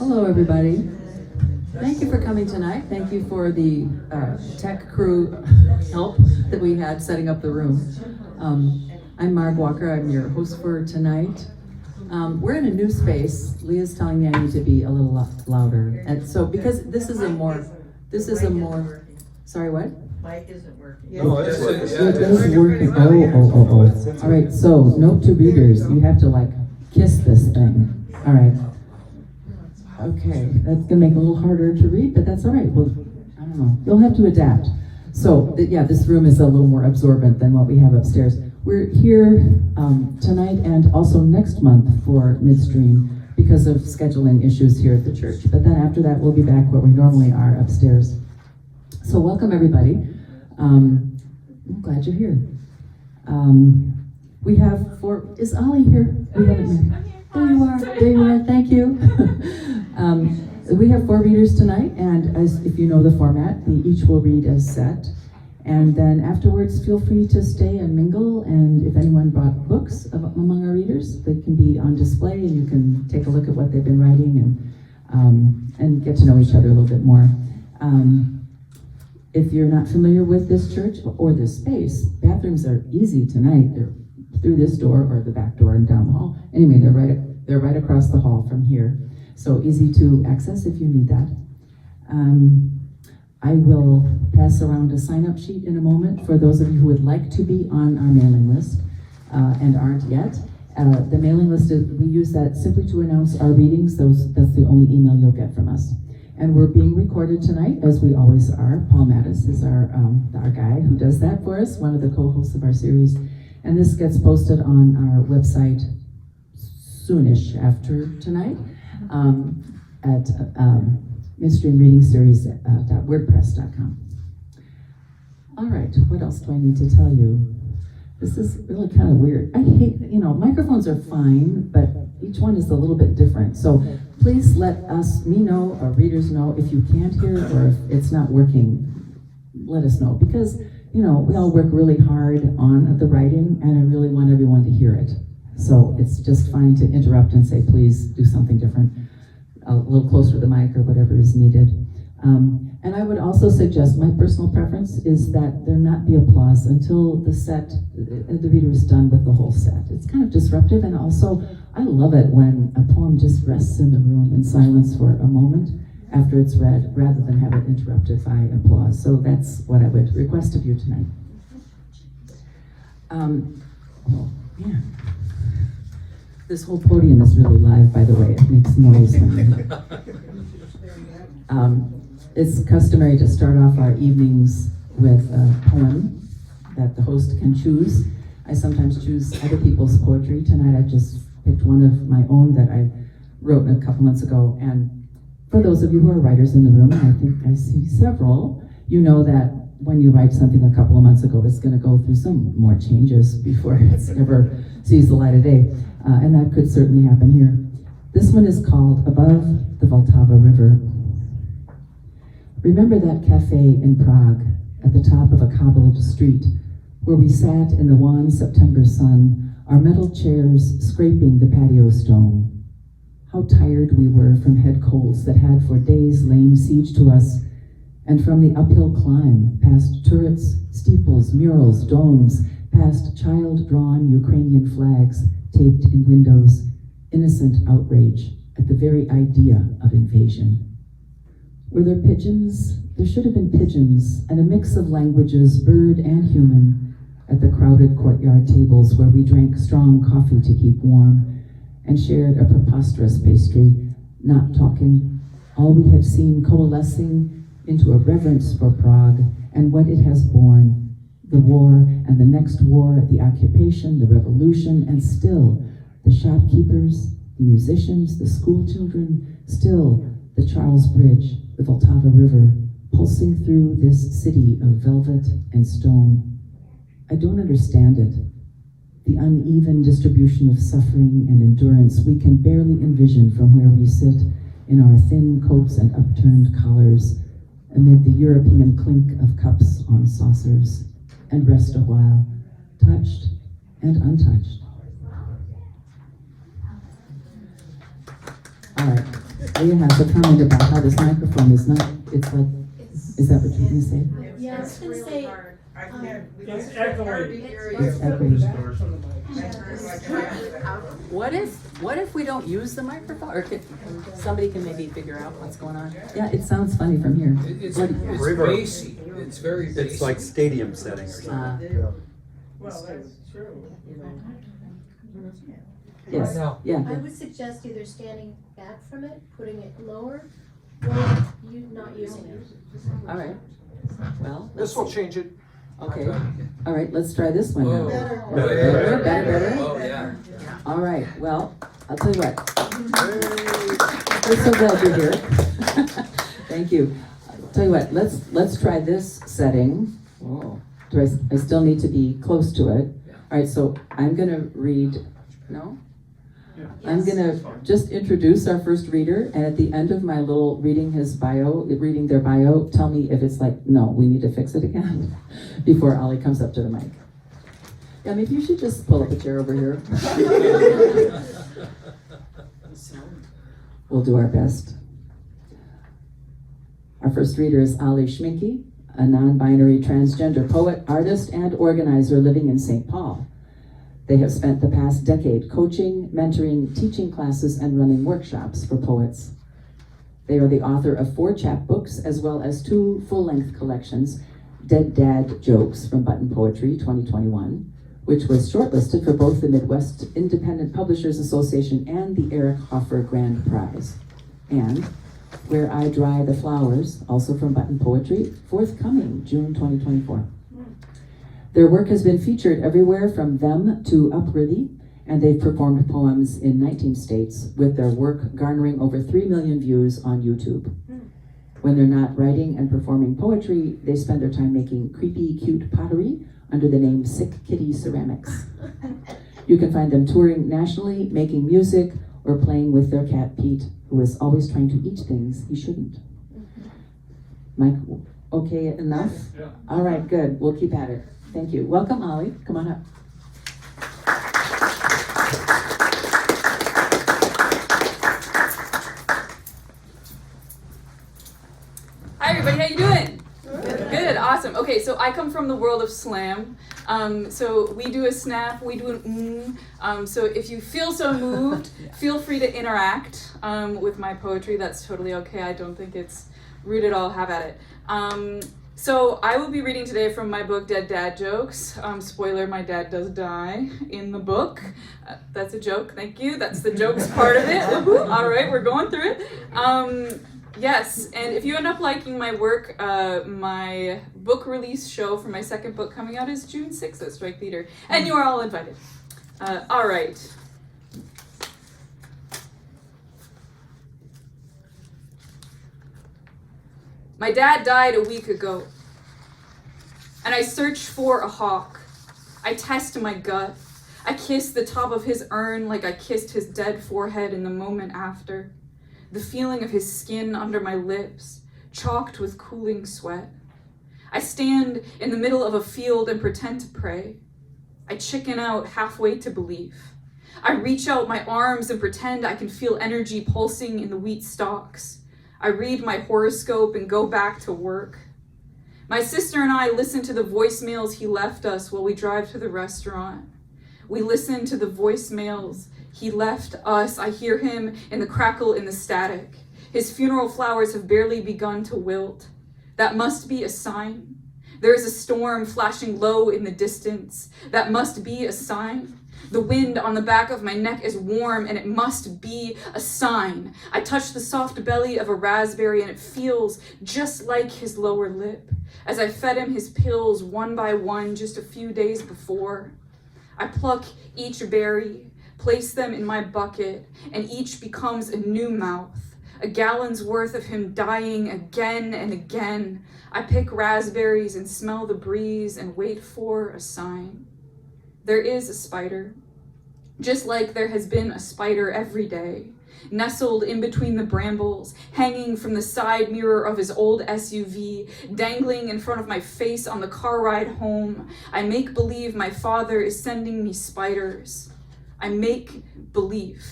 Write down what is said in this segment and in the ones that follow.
Hello, everybody. Thank you for coming tonight. Thank you for the tech crew help that we had setting up the room. I'm Marg Walker. I'm your host for tonight. We're in a new space. Leah's telling me I need to be a little louder. And so, because this is a more, sorry, what? Mic isn't working. No, it's working. It's working. Oh. All right, so note to readers, you have to like kiss this thing. All right. Okay, that's gonna make it a little harder to read, but that's all right. Well, I don't know. You'll have to adapt. So, yeah, this room is a little more absorbent than what we have upstairs. We're here tonight and also next month for Midstream because of scheduling issues here at the church. But then after that, we'll be back where we normally are upstairs. So welcome, everybody. I'm glad you're here. We have is Ollie here? We haven't met. There you are, thank you. We have 4 readers tonight, and if you know the format, they each will read as set. And then afterwards, feel free to stay and mingle, and if anyone brought books among our readers, they can be on display, and you can take a look at what they've been writing and get to know each other a little bit more. If you're not familiar with this church or this space, bathrooms are easy tonight. They're through this door or the back door and down the hall. Anyway, they're right across the hall from here. So easy to access if you need that. I will pass around a sign-up sheet in a moment for those of you who would like to be on our mailing list and aren't yet. The mailing list, we use that simply to announce our readings. That's the only email you'll get from us. And we're being recorded tonight, as we always are. Paul Mattis is our guy who does that for us, one of the co-hosts of our series. And this gets posted on our website soonish after tonight at midstreamreadingseries.wordpress.com. All right, what else do I need to tell you? This is really kind of weird. I hate, microphones are fine, but each one is a little bit different. So please let me know, or readers know, if you can't hear or if it's not working, let us know. Because, we all work really hard on the writing, and I really want everyone to hear it. So it's just fine to interrupt and say, please do something different, a little closer to the mic or whatever is needed. And I would also suggest, my personal preference is that there not be applause until the reader is done with the whole set. It's kind of disruptive, and also I love it when a poem just rests in the room in silence for a moment after it's read, rather than have it interrupted by applause. So that's what I would request of you tonight. This whole podium is really live, by the way. It makes noise. It's customary to start off our evenings with a poem that the host can choose. I sometimes choose other people's poetry. Tonight I just picked one of my own that I wrote a couple months ago. And for those of you who are writers in the room, and I think I see several, you know that when you write something a couple of months ago, it's going to go through some more changes before it ever sees the light of day. And that could certainly happen here. This one is called Above the Vltava River. Remember that cafe in Prague at the top of a cobbled street where we sat in the wan September sun, our metal chairs scraping the patio stone. How tired we were from head colds that had for days lain siege to us, and from the uphill climb past turrets, steeples, murals, domes, past child-drawn Ukrainian flags taped in windows, innocent outrage at the very idea of invasion. Were there pigeons? There should have been pigeons, and a mix of languages, bird and human, at the crowded courtyard tables where we drank strong coffee to keep warm, and shared a preposterous pastry, not talking, all we had seen coalescing into a reverence for Prague and what it has borne, the war and the next war, the occupation, the revolution, and still the shopkeepers, the musicians, the school children, still the Charles Bridge, the Vltava River, pulsing through this city of velvet and stone. I don't understand it. The uneven distribution of suffering and endurance we can barely envision from where we sit in our thin coats and upturned collars amid the European clink of cups on saucers, and rest a while, touched and untouched. All right. Leah has a comment about how this microphone is not, it's like, is that what you're gonna say? Yeah, I was gonna say, I can't. It's echoing. It's echoing. What if we don't use the microphone, or somebody can maybe figure out what's going on? Yeah, it sounds funny from here. It's Reverb. bassy. It's very bassy. It's like stadium setting or something. Well, that's true. Yes, yeah. I would suggest either standing back from it, putting it lower, or you not using it. All right, well, This will change it. okay. All right, let's try this one Whoa. now. Better. Better. Oh, yeah. All right, well, I'll tell you what. We're so glad you're here. Thank you. I'll tell you what, let's try this setting. Oh, I still need to be close to it. All right, so I'm gonna read, no? I'm gonna just introduce our first reader, and at the end of my little reading their bio, tell me if it's like, no, we need to fix it again, before Ollie comes up to the mic. Yeah, maybe you should just pull up a chair over here. We'll do our best. Our first reader is Ollie Shminkey, a non-binary transgender poet, artist, and organizer living in St. Paul. They have spent the past decade coaching, mentoring, teaching classes, and running workshops for poets. They are the author of 4 chapbooks, as well as 2 full-length collections, Dead Dad Jokes from Button Poetry 2021, which was shortlisted for both the Midwest Independent Publishers Association and the Eric Hoffer Grand Prize, and Where I Dry the Flowers, also from Button Poetry, forthcoming June 2024. Their work has been featured everywhere from Them to Uprity, and they've performed poems in 19 states, with their work garnering over 3 million views on YouTube. When they're not writing and performing poetry, they spend their time making creepy, cute pottery under the name Sick Kitty Ceramics. You can find them touring nationally, making music, or playing with their cat Pete, who is always trying to eat things he shouldn't. Mike, okay enough? Yeah. All right, good. We'll keep at it. Thank you. Welcome, Ollie. Come on up. Hi everybody, how you doing? Good, awesome. Okay, so I come from the world of slam. So we do a snap, we do an so if you feel so moved, feel free to interact with my poetry. That's totally okay. I don't think it's rude at all. Have at it. So I will be reading today from my book, Dead Dad Jokes. Spoiler, my dad does die in the book. That's a joke, thank you. That's the jokes part of it. Woo-hoo. All right, we're going through it. Yes, and if you end up liking my work, my book release show for my second book coming out is June 6th at Strike Theater, and you are all invited. All right. My dad died a week ago, and I search for a hawk. I test my gut. I kiss the top of his urn like I kissed his dead forehead in the moment after. The feeling of his skin under my lips, chalked with cooling sweat. I stand in the middle of a field and pretend to pray. I chicken out halfway to belief. I reach out my arms and pretend I can feel energy pulsing in the wheat stalks. I read my horoscope and go back to work. My sister and I listen to the voicemails he left us while we drive to the restaurant. We listen to the voicemails he left us. I hear him in the crackle in the static. His funeral flowers have barely begun to wilt. That must be a sign. There is a storm flashing low in the distance. That must be a sign. The wind on the back of my neck is warm, and it must be a sign. I touch the soft belly of a raspberry, and it feels just like his lower lip, as I fed him his pills one by one just a few days before. I pluck each berry, place them in my bucket, and each becomes a new mouth, a gallon's worth of him dying again and again. I pick raspberries and smell the breeze and wait for a sign. There is a spider, just like there has been a spider every day, nestled in between the brambles, hanging from the side mirror of his old SUV, dangling in front of my face on the car ride home. I make believe my father is sending me spiders. I make believe.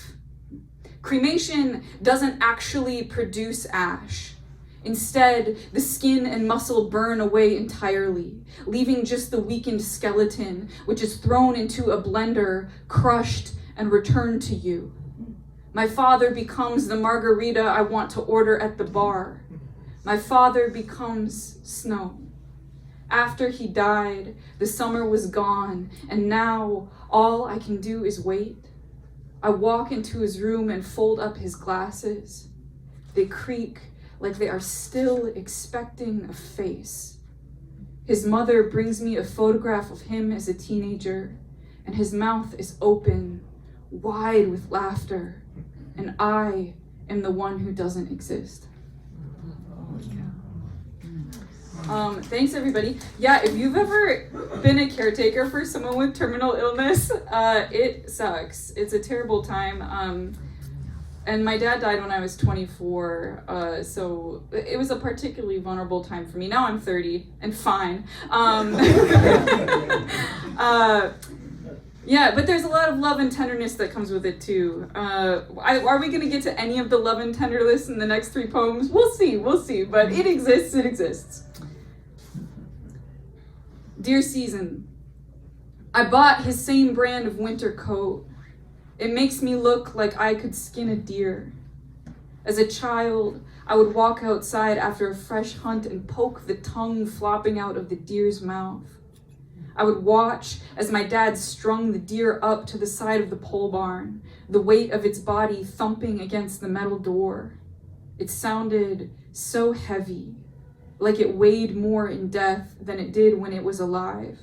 Cremation doesn't actually produce ash. Instead, the skin and muscle burn away entirely, leaving just the weakened skeleton, which is thrown into a blender, crushed, and returned to you. My father becomes the margarita I want to order at the bar. My father becomes snow. After he died, the summer was gone, and now all I can do is wait. I walk into his room and fold up his glasses. They creak like they are still expecting a face. His mother brings me a photograph of him as a teenager, and his mouth is open, wide with laughter, and I am the one who doesn't exist. Thanks everybody. Yeah, if you've ever been a caretaker for someone with terminal illness, it sucks. It's a terrible time. And my dad died when I was 24, so it was a particularly vulnerable time for me. Now I'm 30 and fine. Yeah, but there's a lot of love and tenderness that comes with it too. Are we gonna get to any of the love and tenderness in the next 3 poems? We'll see, but it exists. Dear Season, I bought his same brand of winter coat. It makes me look like I could skin a deer. As a child, I would walk outside after a fresh hunt and poke the tongue flopping out of the deer's mouth. I would watch as my dad strung the deer up to the side of the pole barn, the weight of its body thumping against the metal door. It sounded so heavy, like it weighed more in death than it did when it was alive.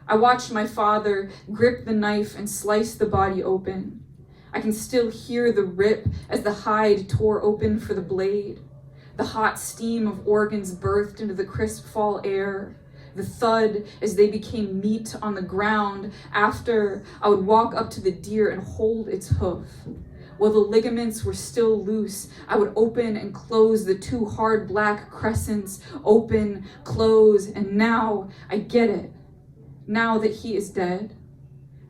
I watched my father grip the knife and slice the body open. I can still hear the rip as the hide tore open for the blade, the hot steam of organs birthed into the crisp fall air, the thud as they became meat on the ground after I would walk up to the deer and hold its hoof. While the ligaments were still loose, I would open and close the 2 hard black crescents, open, close, and now I get it. Now that he is dead,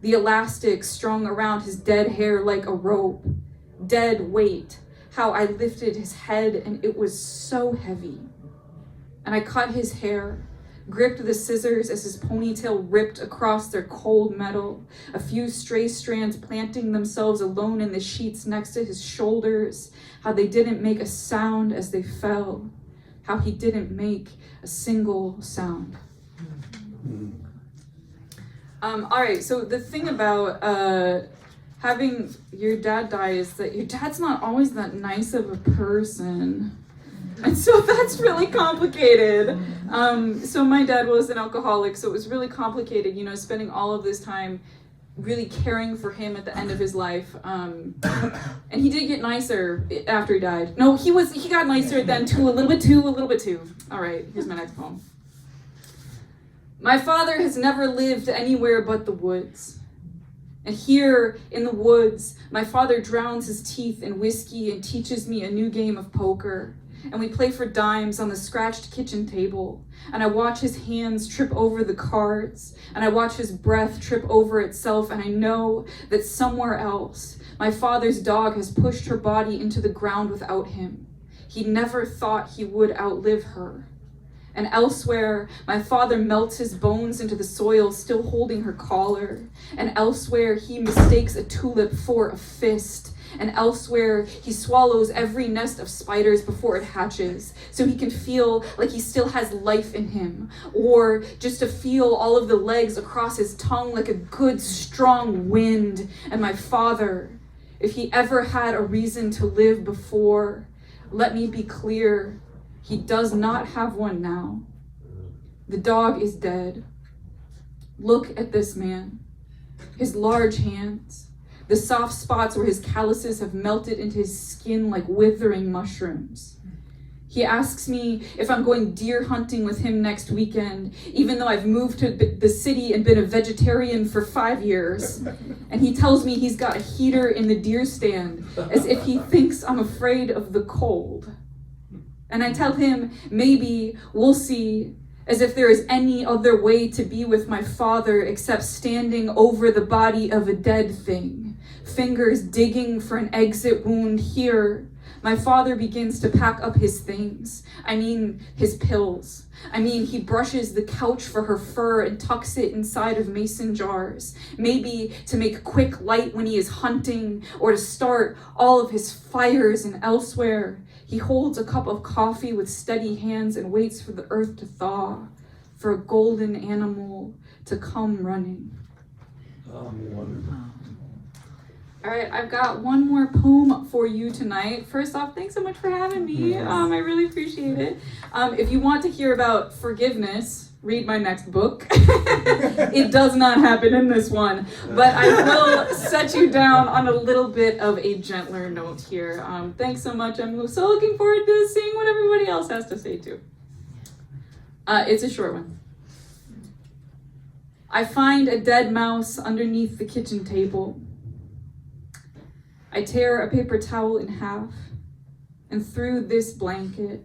the elastic strung around his dead hair like a rope, dead weight, how I lifted his head and it was so heavy. And I cut his hair, gripped the scissors as his ponytail ripped across their cold metal, a few stray strands planting themselves alone in the sheets next to his shoulders, how they didn't make a sound as they fell, how he didn't make a single sound. All right, so the thing about having your dad die is that your dad's not always that nice of a person. And so that's really complicated. So my dad was an alcoholic, so it was really complicated, spending all of this time really caring for him at the end of his life. And he did get nicer after he died. No, he got nicer then too, a little bit too. All right, here's my next poem. My father has never lived anywhere but the woods. And here in the woods, my father drowns his teeth in whiskey and teaches me a new game of poker. And we play for dimes on the scratched kitchen table. And I watch his hands trip over the cards. And I watch his breath trip over itself. And I know that somewhere else, my father's dog has pushed her body into the ground without him. He never thought he would outlive her. And elsewhere, my father melts his bones into the soil, still holding her collar. And elsewhere, he mistakes a tulip for a fist. And elsewhere, he swallows every nest of spiders before it hatches, so he can feel like he still has life in him. Or just to feel all of the legs across his tongue like a good, strong wind. And my father, if he ever had a reason to live before, let me be clear, he does not have one now. The dog is dead. Look at this man. His large hands, the soft spots where his calluses have melted into his skin like withering mushrooms. He asks me if I'm going deer hunting with him next weekend, even though I've moved to the city and been a vegetarian for 5 years. And he tells me he's got a heater in the deer stand, as if he thinks I'm afraid of the cold. And I tell him, maybe we'll see, as if there is any other way to be with my father except standing over the body of a dead thing, fingers digging for an exit wound here. My father begins to pack up his things. I mean, his pills. I mean, he brushes the couch for her fur and tucks it inside of mason jars, maybe to make quick light when he is hunting or to start all of his fires and elsewhere. He holds a cup of coffee with steady hands and waits for the earth to thaw, for a golden animal to come running. All right, I've got one more poem for you tonight. First off, thanks so much for having me. I really appreciate it. If you want to hear about forgiveness, read my next book. It does not happen in this one, but I will set you down on a little bit of a gentler note here. Thanks so much. I'm so looking forward to seeing what everybody else has to say too. It's a short one. I find a dead mouse underneath the kitchen table. I tear a paper towel in half, and through this blanket,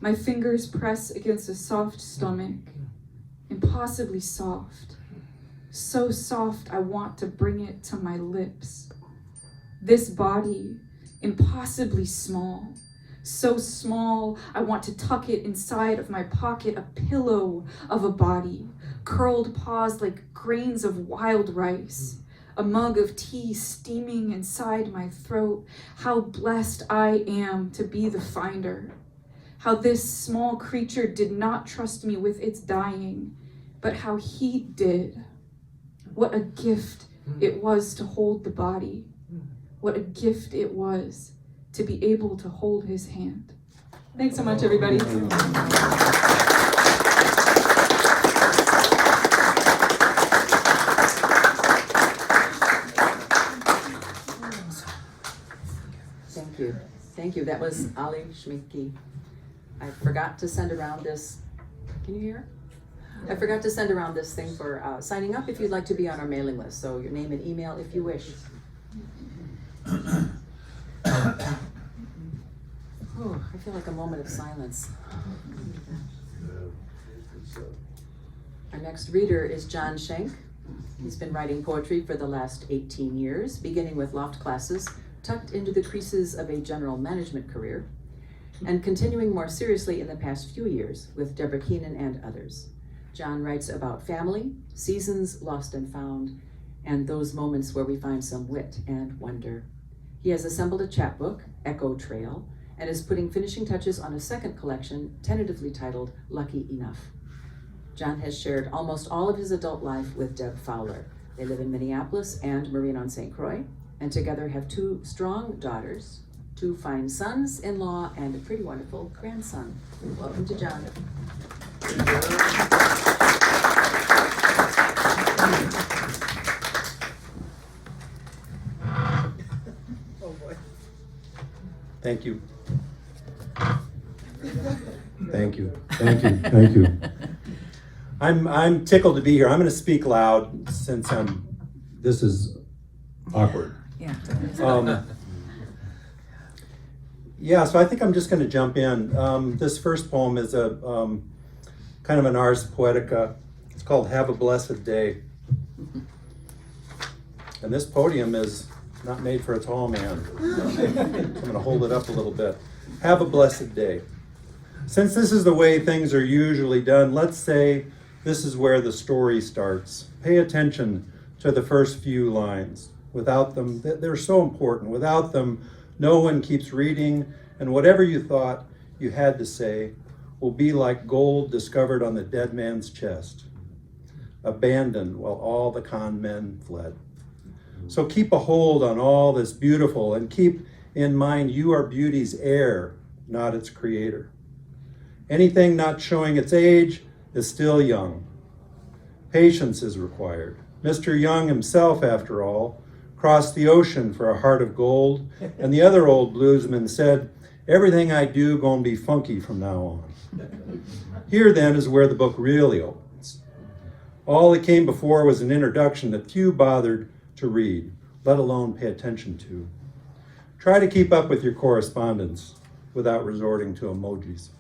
my fingers press against a soft stomach, impossibly soft, so soft I want to bring it to my lips. This body, impossibly small, so small I want to tuck it inside of my pocket, a pillow of a body, curled paws like grains of wild rice. A mug of tea steaming inside my throat. How blessed I am to be the finder. How this small creature did not trust me with its dying, but how he did. What a gift it was to hold the body. What a gift it was to be able to hold his hand. Thanks so much, everybody. Thank you. That was Ollie, Shminkey. I forgot to send around this. Can you hear? I forgot to send around this thing for signing up if you'd like to be on our mailing list. So your name and email if you wish. I feel like a moment of silence. Our next reader is John Schenk. He's been writing poetry for the last 18 years, beginning with loft classes, tucked into the creases of a general management career, and continuing more seriously in the past few years with Deborah Keenan and others. John writes about family, seasons lost and found, and those moments where we find some wit and wonder. He has assembled a chapbook, Echo Trail, and is putting finishing touches on a second collection, tentatively titled Lucky Enough. John has shared almost all of his adult life with Deb Fowler. They live in Minneapolis and Marine-on-St. Croix, and together have 2 strong daughters, 2 fine sons-in-law, and a pretty wonderful grandson. Welcome to John. Thank you. Thank you. Thank you. I'm tickled to be here. I'm going to speak loud since This is awkward. Yeah, so I think I'm just going to jump in. This first poem is a kind of an ars poetica. It's called Have a Blessed Day. And this podium is not made for a tall man. I'm going to hold it up a little bit. Have a blessed day. Since this is the way things are usually done, let's say this is where the story starts. Pay attention to the first few lines. Without them, they're so important. Without them, no one keeps reading, and whatever you thought you had to say will be like gold discovered on the dead man's chest, abandoned while all the con men fled. So keep a hold on all that's beautiful and keep in mind you are beauty's heir, not its creator. Anything not showing its age is still young. Patience is required. Mr. Young himself, after all, crossed the ocean for a heart of gold, and the other old bluesman said, everything I do gonna be funky from now on. Here then is where the book really opens. All that came before was an introduction that few bothered to read, let alone pay attention to. Try to keep up with your correspondence without resorting to emojis.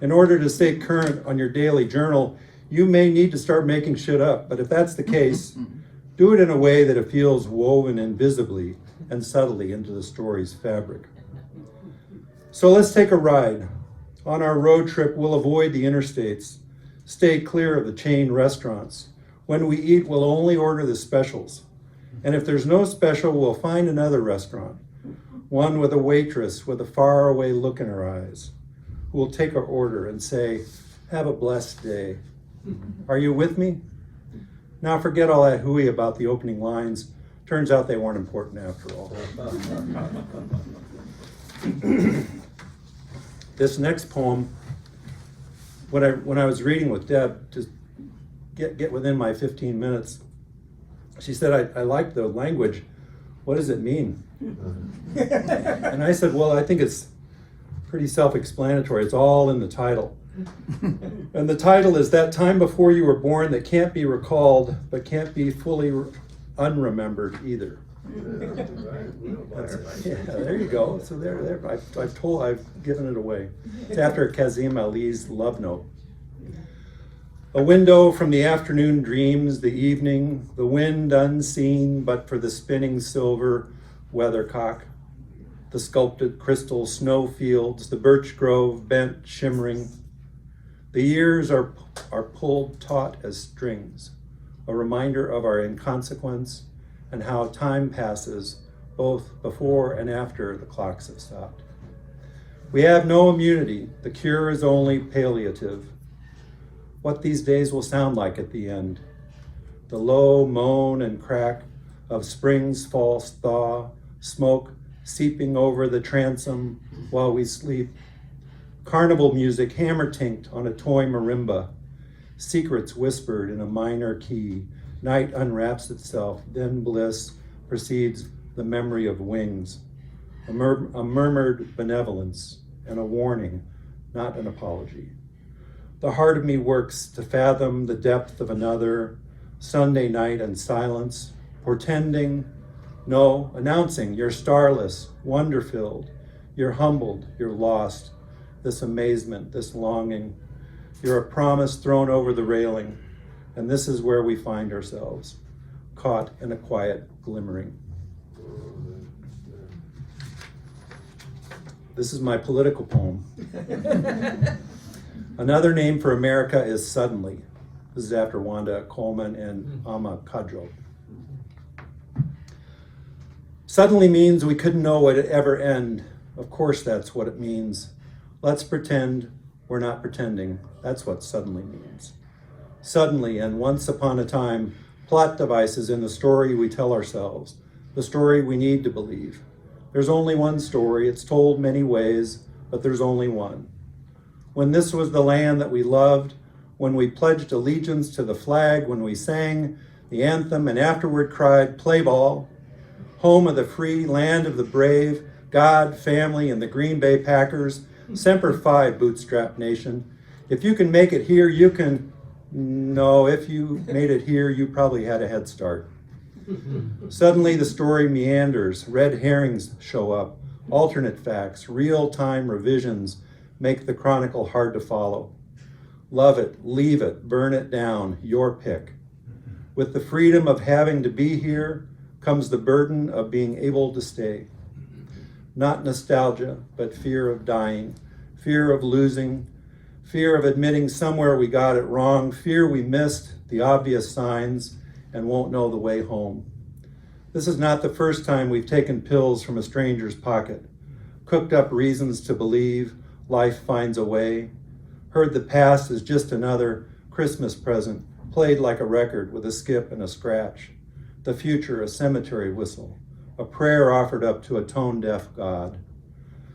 In order to stay current on your daily journal, you may need to start making shit up, but if that's the case, Do it in a way that it feels woven invisibly and subtly into the story's fabric. So let's take a ride. On our road trip, we'll avoid the interstates, stay clear of the chain restaurants. When we eat, we'll only order the specials. And if there's no special, we'll find another restaurant, one with a waitress with a faraway look in her eyes, who will take our order and say, "Have a blessed day." Are you with me? Now forget all that hooey about the opening lines. Turns out they weren't important after all. This next poem, when I was reading with Deb to get within my 15 minutes, she said, I like the language. What does it mean? And I said, well, I think it's pretty self-explanatory. It's all in the title. And the title is That Time Before You Were Born That Can't Be Recalled, But Can't Be Fully Unremembered Either. Yeah, there you go. So there. I've given it away. It's after Kazim Ali's Love Note. A window from the afternoon dreams, the evening, the wind unseen, but for the spinning silver weathercock, the sculpted crystal snowfields, the birch grove bent shimmering. The years are pulled taut as strings, a reminder of our inconsequence and how time passes both before and after the clocks have stopped. We have no immunity. The cure is only palliative. What these days will sound like at the end. The low moan and crack of spring's false thaw, smoke seeping over the transom while we sleep. Carnival music hammer-tinked on a toy marimba. Secrets whispered in a minor key. Night unwraps itself, then bliss precedes the memory of wings. A murmured benevolence and a warning, not an apology. The heart of me works to fathom the depth of another Sunday night and silence, portending, no, announcing you're starless, wonder-filled, you're humbled, you're lost, this amazement, this longing. You're a promise thrown over the railing, and this is where we find ourselves, caught in a quiet glimmering. This is my political poem. Another name for America is suddenly. This is after Wanda Coleman and Amma Kadro. Suddenly means we couldn't know it would ever end. Of course that's what it means. Let's pretend we're not pretending. That's what suddenly means. Suddenly and once upon a time, plot devices in the story we tell ourselves, the story we need to believe. There's only one story. It's told many ways, but there's only one. When this was the land that we loved, when we pledged allegiance to the flag, when we sang the anthem and afterward cried, play ball, home of the free, land of the brave, God, family, and the Green Bay Packers, Semper Fi, bootstrap nation. If you can make it here, you can. No, if you made it here, you probably had a head start. Suddenly the story meanders, red herrings show up, alternate facts, real-time revisions make the chronicle hard to follow. Love it, leave it, burn it down, your pick. With the freedom of having to be here comes the burden of being able to stay. Not nostalgia, but fear of dying, fear of losing, fear of admitting somewhere we got it wrong, fear we missed the obvious signs and won't know the way home. This is not the first time we've taken pills from a stranger's pocket, cooked up reasons to believe life finds a way, heard the past is just another Christmas present, played like a record with a skip and a scratch, the future a cemetery whistle, a prayer offered up to a tone-deaf God.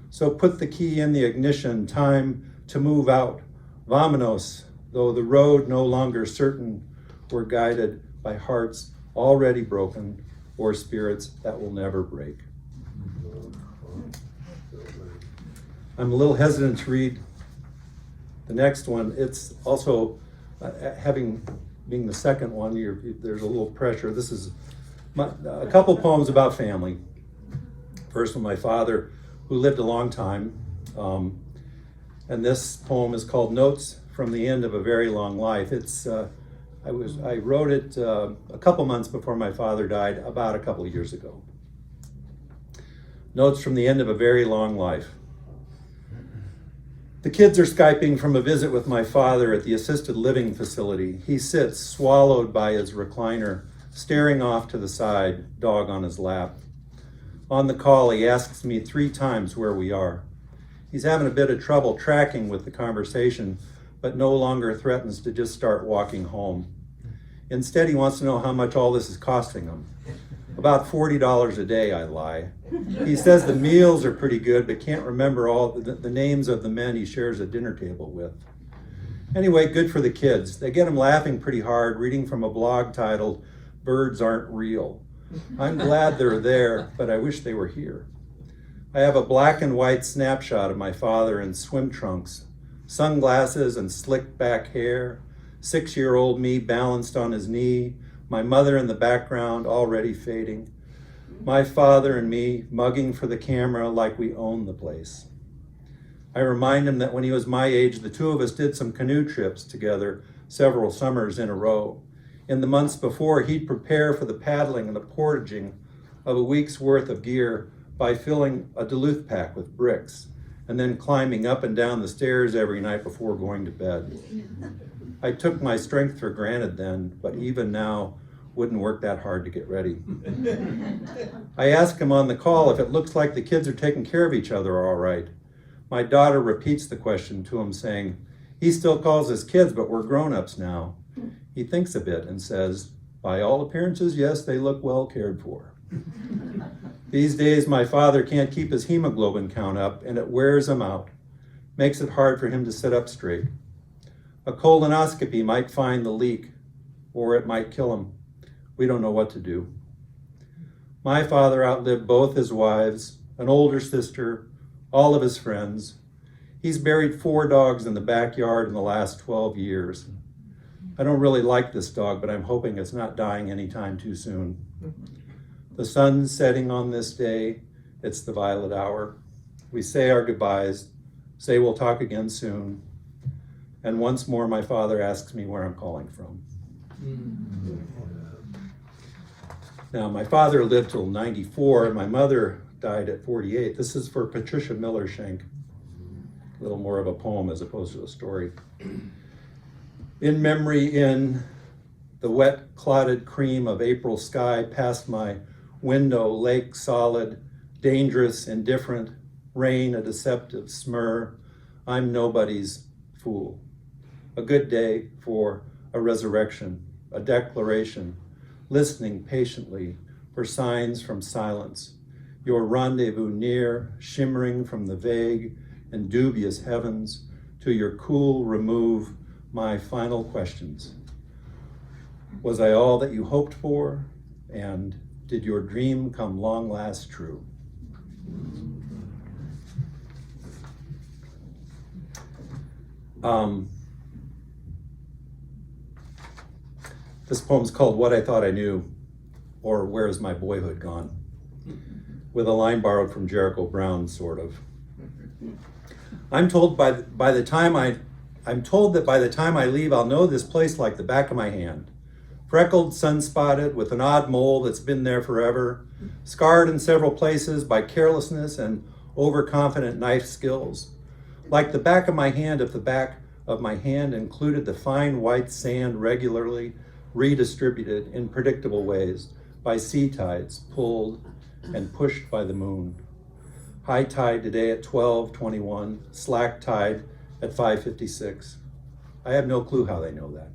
So put the key in the ignition, time to move out. Vamonos, though the road no longer certain, we're guided by hearts already broken or spirits that will never break. I'm a little hesitant to read the next one. It's also, being the second one, there's a little pressure. This is a couple poems about family. First one, my father, who lived a long time. And this poem is called Notes from the End of a Very Long Life. It's I wrote it a couple months before my father died, about a couple of years ago. Notes from the end of a very long life. The kids are Skyping from a visit with my father at the assisted living facility. He sits, swallowed by his recliner, staring off to the side, dog on his lap. On the call, he asks me 3 times where we are. He's having a bit of trouble tracking with the conversation, but no longer threatens to just start walking home. Instead, he wants to know how much all this is costing him. About $40 a day, I lie. He says the meals are pretty good, but can't remember all the names of the men he shares a dinner table with. Anyway, good for the kids. They get him laughing pretty hard, reading from a blog titled, "Birds Aren't Real." I'm glad they're there, but I wish they were here. I have a black and white snapshot of my father in swim trunks, sunglasses and slicked back hair, 6-year-old me balanced on his knee, my mother in the background already fading, my father and me mugging for the camera like we own the place. I remind him that when he was my age, the 2 of us did some canoe trips together several summers in a row. In the months before, he'd prepare for the paddling and the portaging of a week's worth of gear by filling a Duluth pack with bricks and then climbing up and down the stairs every night before going to bed. I took my strength for granted then, but even now, wouldn't work that hard to get ready. I ask him on the call if it looks like the kids are taking care of each other all right. My daughter repeats the question to him, saying, "He still calls us kids, but we're grown-ups now." He thinks a bit and says, "By all appearances, yes, they look well cared for." These days, my father can't keep his hemoglobin count up, and it wears him out. Makes it hard for him to sit up straight. A colonoscopy might find the leak, or it might kill him. We don't know what to do. My father outlived both his wives, an older sister, all of his friends. He's buried 4 dogs in the backyard in the last 12 years. I don't really like this dog, but I'm hoping it's not dying anytime too soon. The sun's setting on this day. It's the violet hour. We say our goodbyes, say we'll talk again soon. And once more, my father asks me where I'm calling from. Now, my father lived till 94, and my mother died at 48. This is for Patricia Miller Schenk. A little more of a poem as opposed to a story. In memory, in the wet, clotted cream of April sky, past my window, lake solid, dangerous, indifferent, rain a deceptive smur, I'm nobody's fool. A good day for a resurrection, a declaration, listening patiently for signs from silence, your rendezvous near, shimmering from the vague and dubious heavens, to your cool remove my final questions. Was I all that you hoped for? And did your dream come long last true? This poem's called What I Thought I Knew, or Where Is My Boyhood Gone? With a line borrowed from Jericho Brown, sort of. I'm told that by the time I leave, I'll know this place like the back of my hand. Freckled, sun-spotted, with an odd mole that's been there forever, scarred in several places by carelessness and overconfident knife skills. Like the back of my hand, if the back of my hand included the fine white sand regularly redistributed in predictable ways by sea tides pulled and pushed by the moon. High tide today at 12:21, slack tide at 5:56. I have no clue how they know that.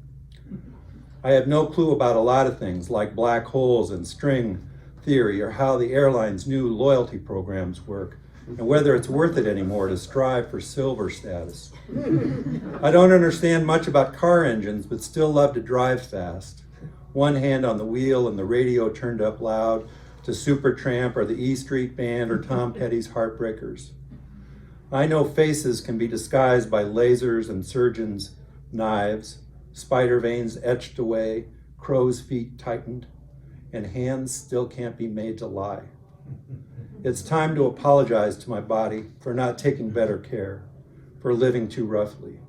I have no clue about a lot of things like black holes and string theory, or how the airline's new loyalty programs work, and whether it's worth it anymore to strive for silver status. I don't understand much about car engines, but still love to drive fast. One hand on the wheel and the radio turned up loud to Supertramp or the E Street Band or Tom Petty's Heartbreakers. I know faces can be disguised by lasers and surgeons' knives, spider veins etched away, crow's feet tightened, and hands still can't be made to lie. It's time to apologize to my body for not taking better care, for living too roughly.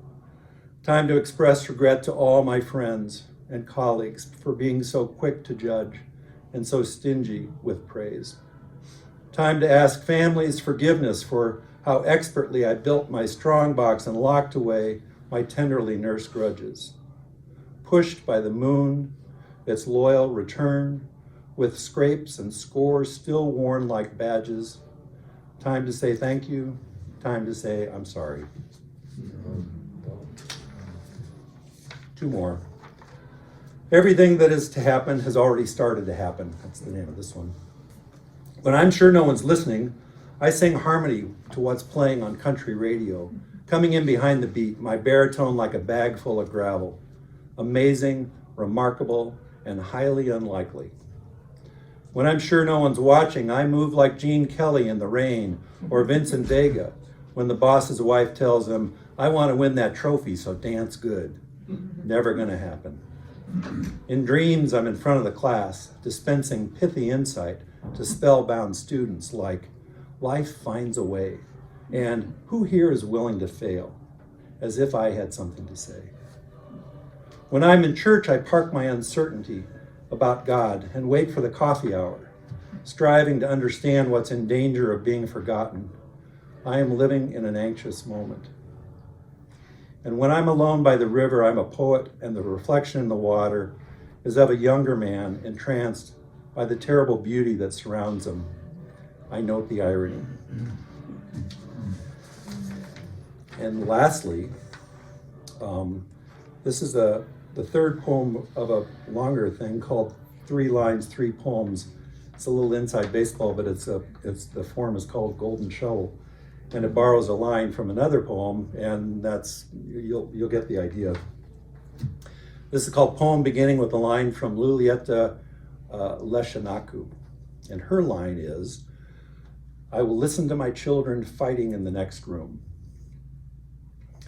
Time to express regret to all my friends, and colleagues for being so quick to judge and so stingy with praise. Time to ask families forgiveness for how expertly I built my strong box and locked away my tenderly nursed grudges. Pushed by the moon, its loyal return, with scrapes and scores still worn like badges. Time to say thank you, time to say I'm sorry. 2 more. Everything that is to happen has already started to happen. That's the name of this one. When I'm sure no one's listening, I sing harmony to what's playing on country radio, coming in behind the beat, my baritone like a bag full of gravel. Amazing, remarkable, and highly unlikely. When I'm sure no one's watching, I move like Gene Kelly in The Rain or Vincent Vega when the boss's wife tells him, I want to win that trophy, so dance good. Never gonna happen. In dreams, I'm in front of the class, dispensing pithy insight to spellbound students like, life finds a way, and who here is willing to fail, as if I had something to say. When I'm in church, I park my uncertainty about God and wait for the coffee hour, striving to understand what's in danger of being forgotten. I am living in an anxious moment. And when I'm alone by the river, I'm a poet, and the reflection in the water is of a younger man entranced by the terrible beauty that surrounds him. I note the irony. And lastly, this is the third poem of a longer thing called 3 Lines, 3 Poems. It's a little inside baseball, but the form is called Golden Shovel. And it borrows a line from another poem, and that's, you'll get the idea. This is called Poem Beginning with a line from Lulieta Leshanaku. And her line is, I will listen to my children fighting in the next room.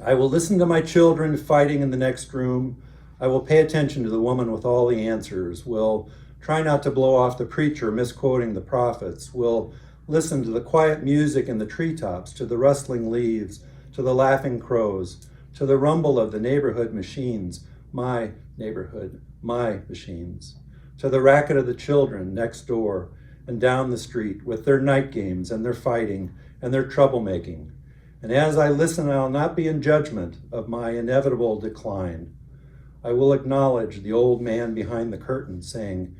I will listen to my children fighting in the next room. I will pay attention to the woman with all the answers. Will try not to blow off the preacher misquoting the prophets. Will listen to the quiet music in the treetops, to the rustling leaves, to the laughing crows, to the rumble of the neighborhood machines, my neighborhood, my machines, to the racket of the children next door and down the street with their night games and their fighting and their troublemaking. And as I listen, I'll not be in judgment of my inevitable decline. I will acknowledge the old man behind the curtain saying,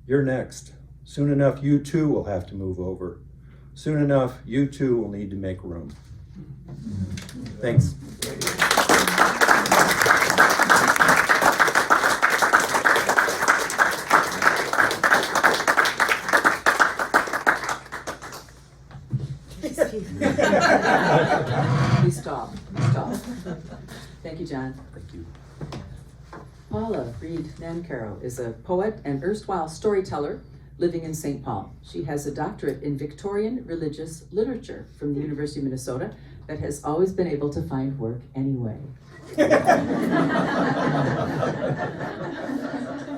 you're next. Soon enough, you too will have to move over. Soon enough, you too will need to make room. Thanks. Please stop. Thank you, John. Thank you. Paula Reed Nancarrow is a poet and erstwhile storyteller living in St. Paul. She has a doctorate in Victorian religious literature from the University of Minnesota, but has always been able to find work anyway.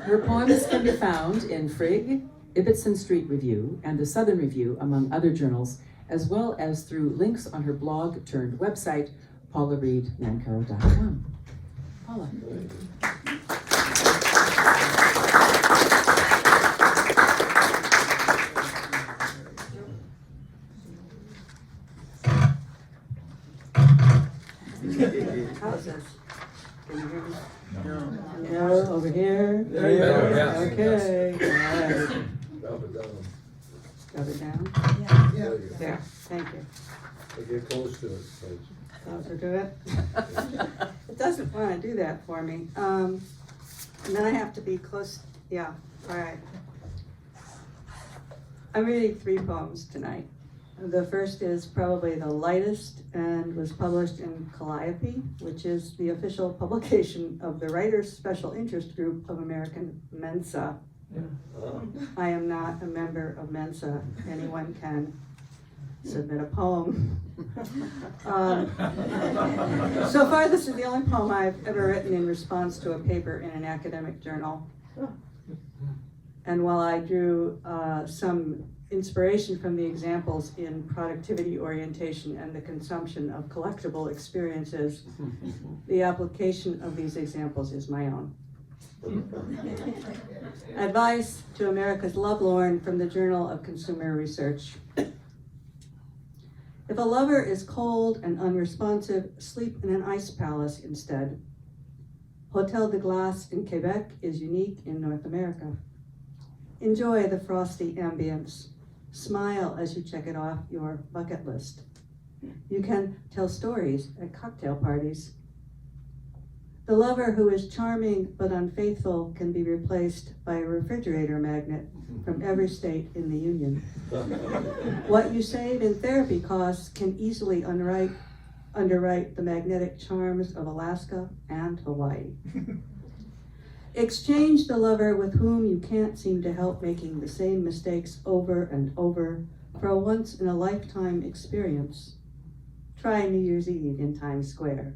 Her poems can be found in Frigg, Ibbotson Street Review, and the Southern Review, among other journals, as well as through links on her blog turned website, paulareednancarrow.com. Paula. How's this? Can you hear me? No. Over here? There you go. Yeah. Okay, all right. Drop it down? Yeah. There, thank you. Get close to it, please. Closer to it? It doesn't want to do that for me. And then I have to be close, yeah, all right. I'm reading 3 poems tonight. The first is probably the lightest and was published in Calliope, which is the official publication of the Writers' Special Interest Group of American Mensa. I am not a member of Mensa. Anyone can submit a poem. So far, this is the only poem I've ever written in response to a paper in an academic journal. And while I drew some inspiration from the examples in productivity orientation and the consumption of collectible experiences, the application of these examples is my own. Advice to America's Lovelorn from the Journal of Consumer Research. If a lover is cold and unresponsive, sleep in an ice palace instead. Hotel de Glace in Quebec is unique in North America. Enjoy the frosty ambience. Smile as you check it off your bucket list. You can tell stories at cocktail parties. The lover who is charming but unfaithful can be replaced by a refrigerator magnet from every state in the Union. What you save in therapy costs can easily underwrite the magnetic charms of Alaska and Hawaii. Exchange the lover with whom you can't seem to help making the same mistakes over and over for a once-in-a-lifetime experience. Try New Year's Eve in Times Square,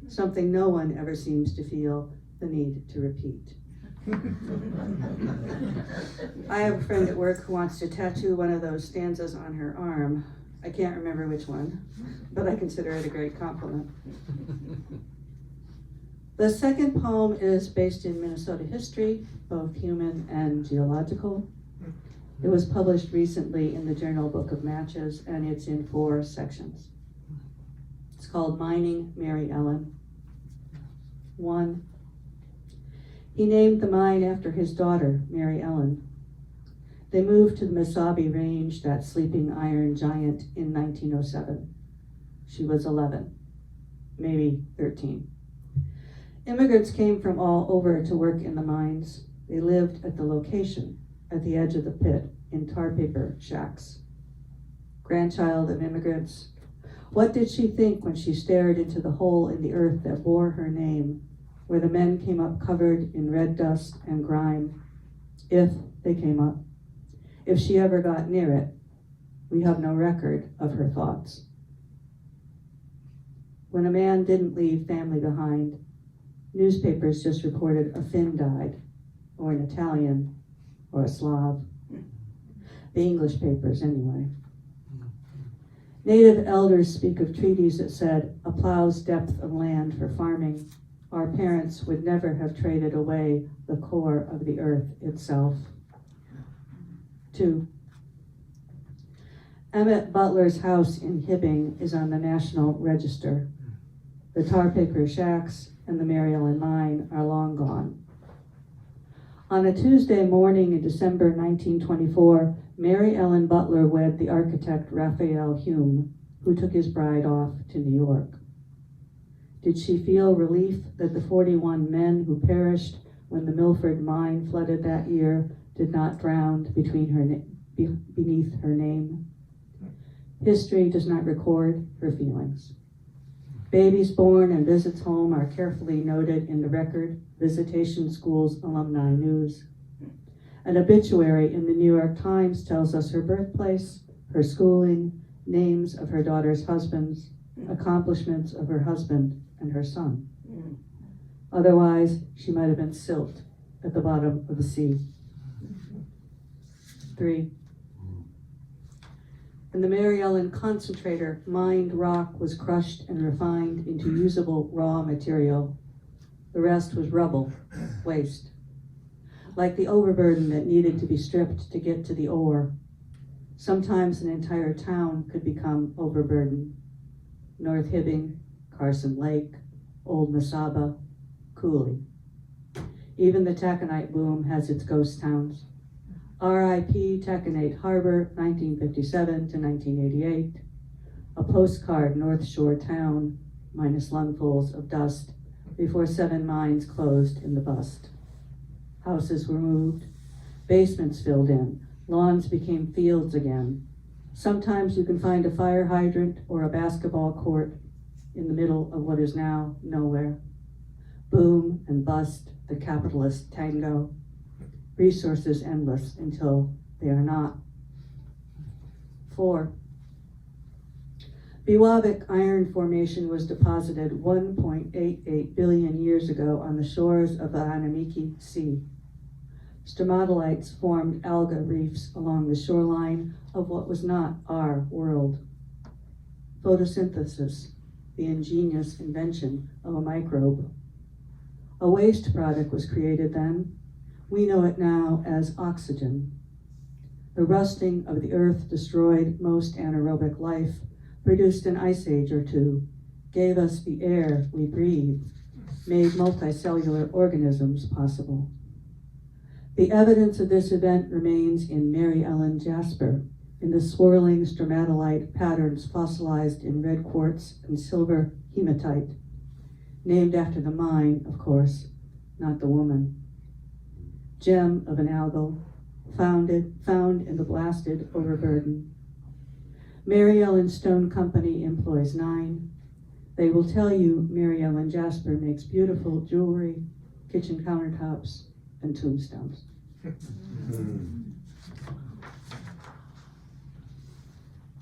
something no one ever seems to feel the need to repeat. I have a friend at work who wants to tattoo one of those stanzas on her arm. I can't remember which one, but I consider it a great compliment. The second poem is based in Minnesota history, both human and geological. It was published recently in the Journal Book of Matches, and it's in 4 sections. It's called Mining Mary Ellen. 1. He named the mine after his daughter, Mary Ellen. They moved to the Mesabi Range, that sleeping iron giant, in 1907. She was 11, maybe 13. Immigrants came from all over to work in the mines. They lived at the location, at the edge of the pit, in tar paper shacks. Grandchild of immigrants, what did she think when she stared into the hole in the earth that bore her name, where the men came up covered in red dust and grime? If they came up. If she ever got near it, we have no record of her thoughts. When a man didn't leave family behind, newspapers just reported a Finn died, or an Italian, or a Slav. The English papers, anyway. Native elders speak of treaties that said a plow's depth of land for farming. Our parents would never have traded away the core of the earth itself. 2. Emmett Butler's house in Hibbing is on the National Register. The tar paper shacks and the Mary Ellen mine are long gone. On a Tuesday morning in December 1924, Mary Ellen Butler wed the architect Raphael Hume, who took his bride off to New York. Did she feel relief that the 41 men who perished when the Milford mine flooded that year did not drown beneath her name? History does not record her feelings. Babies born and visits home are carefully noted in the record, Visitation School's Alumni News. An obituary in the New York Times tells us her birthplace, her schooling, names of her daughter's husbands, accomplishments of her husband and her son. Otherwise, she might have been silt at the bottom of the sea. 3. In the Mary Ellen concentrator, mined rock was crushed and refined into usable raw material. The rest was rubble, waste. Like the overburden that needed to be stripped to get to the ore. Sometimes an entire town could become overburdened. North Hibbing, Carson Lake, Old Mesaba, Cooley. Even the taconite boom has its ghost towns. R.I.P. Taconite Harbor, 1957 to 1988. A postcard North Shore town, minus lungfuls of dust, before 7 mines closed in the bust. Houses were moved, basements filled in, lawns became fields again. Sometimes you can find a fire hydrant or a basketball court in the middle of what is now nowhere. Boom and bust, the capitalist tango. Resources endless until they are not. 4. Biwabik Iron Formation was deposited 1.88 billion years ago on the shores of the Anamiki Sea. Stromatolites formed alga reefs along the shoreline of what was not our world. Photosynthesis, the ingenious invention of a microbe. A waste product was created then. We know it now as oxygen. The rusting of the earth destroyed most anaerobic life, produced an ice age or two, gave us the air we breathe, made multicellular organisms possible. The evidence of this event remains in Mary Ellen Jasper, in the swirling stromatolite patterns fossilized in red quartz and silver hematite, named after the mine, of course, not the woman. Gem of an algal, found in the blasted overburden. Mary Ellen Stone Company employs 9. They will tell you Mary Ellen Jasper makes beautiful jewelry, kitchen countertops, and tombstones.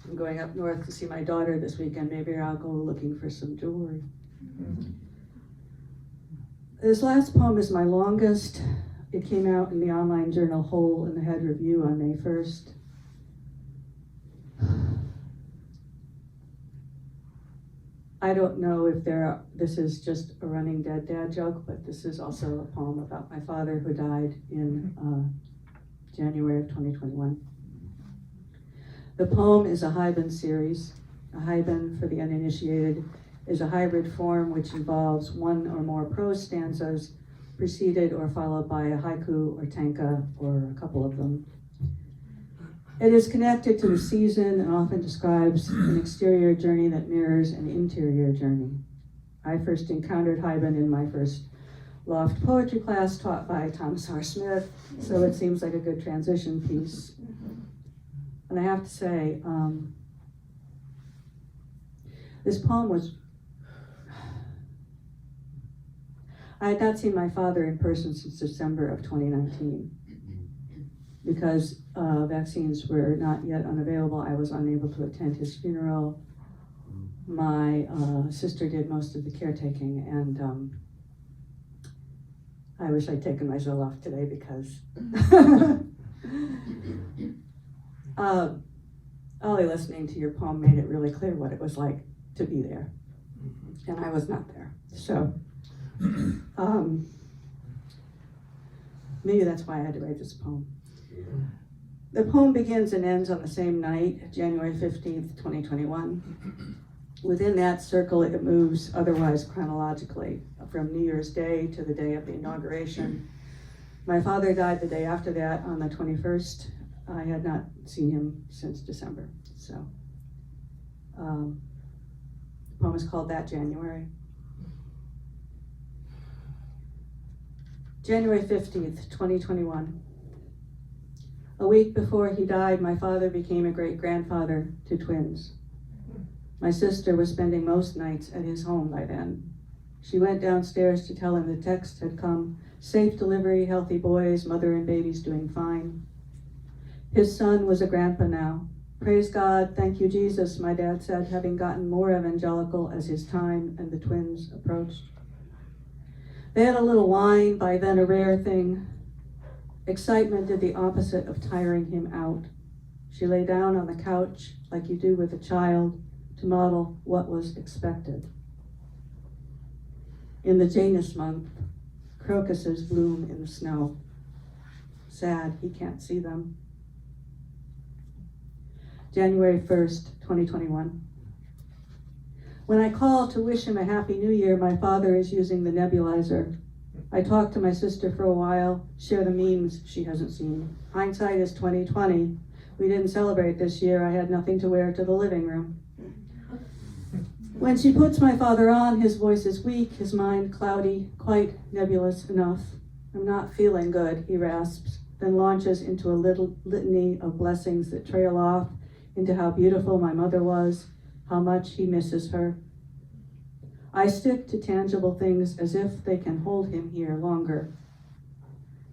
I'm going up north to see my daughter this weekend. Maybe I'll go looking for some jewelry. This last poem is my longest. It came out in the online journal Whole in the Head Review on May 1st. I don't know if this is just a running dead dad joke, but this is also a poem about my father who died in January of 2021. The poem is a haibun series. A haibun, for the uninitiated, is a hybrid form which involves one or more prose stanzas preceded or followed by a haiku or tanka or a couple of them. It is connected to the season and often describes an exterior journey that mirrors an interior journey. I first encountered haibun in my first loft poetry class taught by Thomas R. Smith, so it seems like a good transition piece. And I have to say, this poem was, I had not seen my father in person since December of 2019. Because vaccines were not yet unavailable, I was unable to attend his funeral. My sister did most of the caretaking, and I wish I'd taken my Zoloft today because Ollie, listening to your poem made it really clear what it was like to be there, and I was not there. So maybe that's why I had to write this poem. The poem begins and ends on the same night, January 15th, 2021. Within that circle, it moves otherwise chronologically, from New Year's Day to the day of the inauguration. My father died the day after that, on the 21st. I had not seen him since December, so. The poem is called That January. January 15th, 2021. A week before he died, my father became a great-grandfather to twins. My sister was spending most nights at his home by then. She went downstairs to tell him the text had come. Safe delivery, healthy boys, mother and babies doing fine. His son was a grandpa now. Praise God, thank you Jesus, my dad said, having gotten more evangelical as his time and the twins approached. They had a little wine, by then a rare thing. Excitement did the opposite of tiring him out. She lay down on the couch, like you do with a child, to model what was expected. In the Janus month, crocuses bloom in the snow. Sad, he can't see them. January 1st, 2021. When I call to wish him a happy new year, my father is using the nebulizer. I talked to my sister for a while, share the memes she hasn't seen. Hindsight is 2020. We didn't celebrate this year. I had nothing to wear to the living room. When she puts my father on, his voice is weak, his mind cloudy, quite nebulous enough. I'm not feeling good, he rasps, then launches into a little litany of blessings that trail off into how beautiful my mother was, how much he misses her. I stick to tangible things as if they can hold him here longer.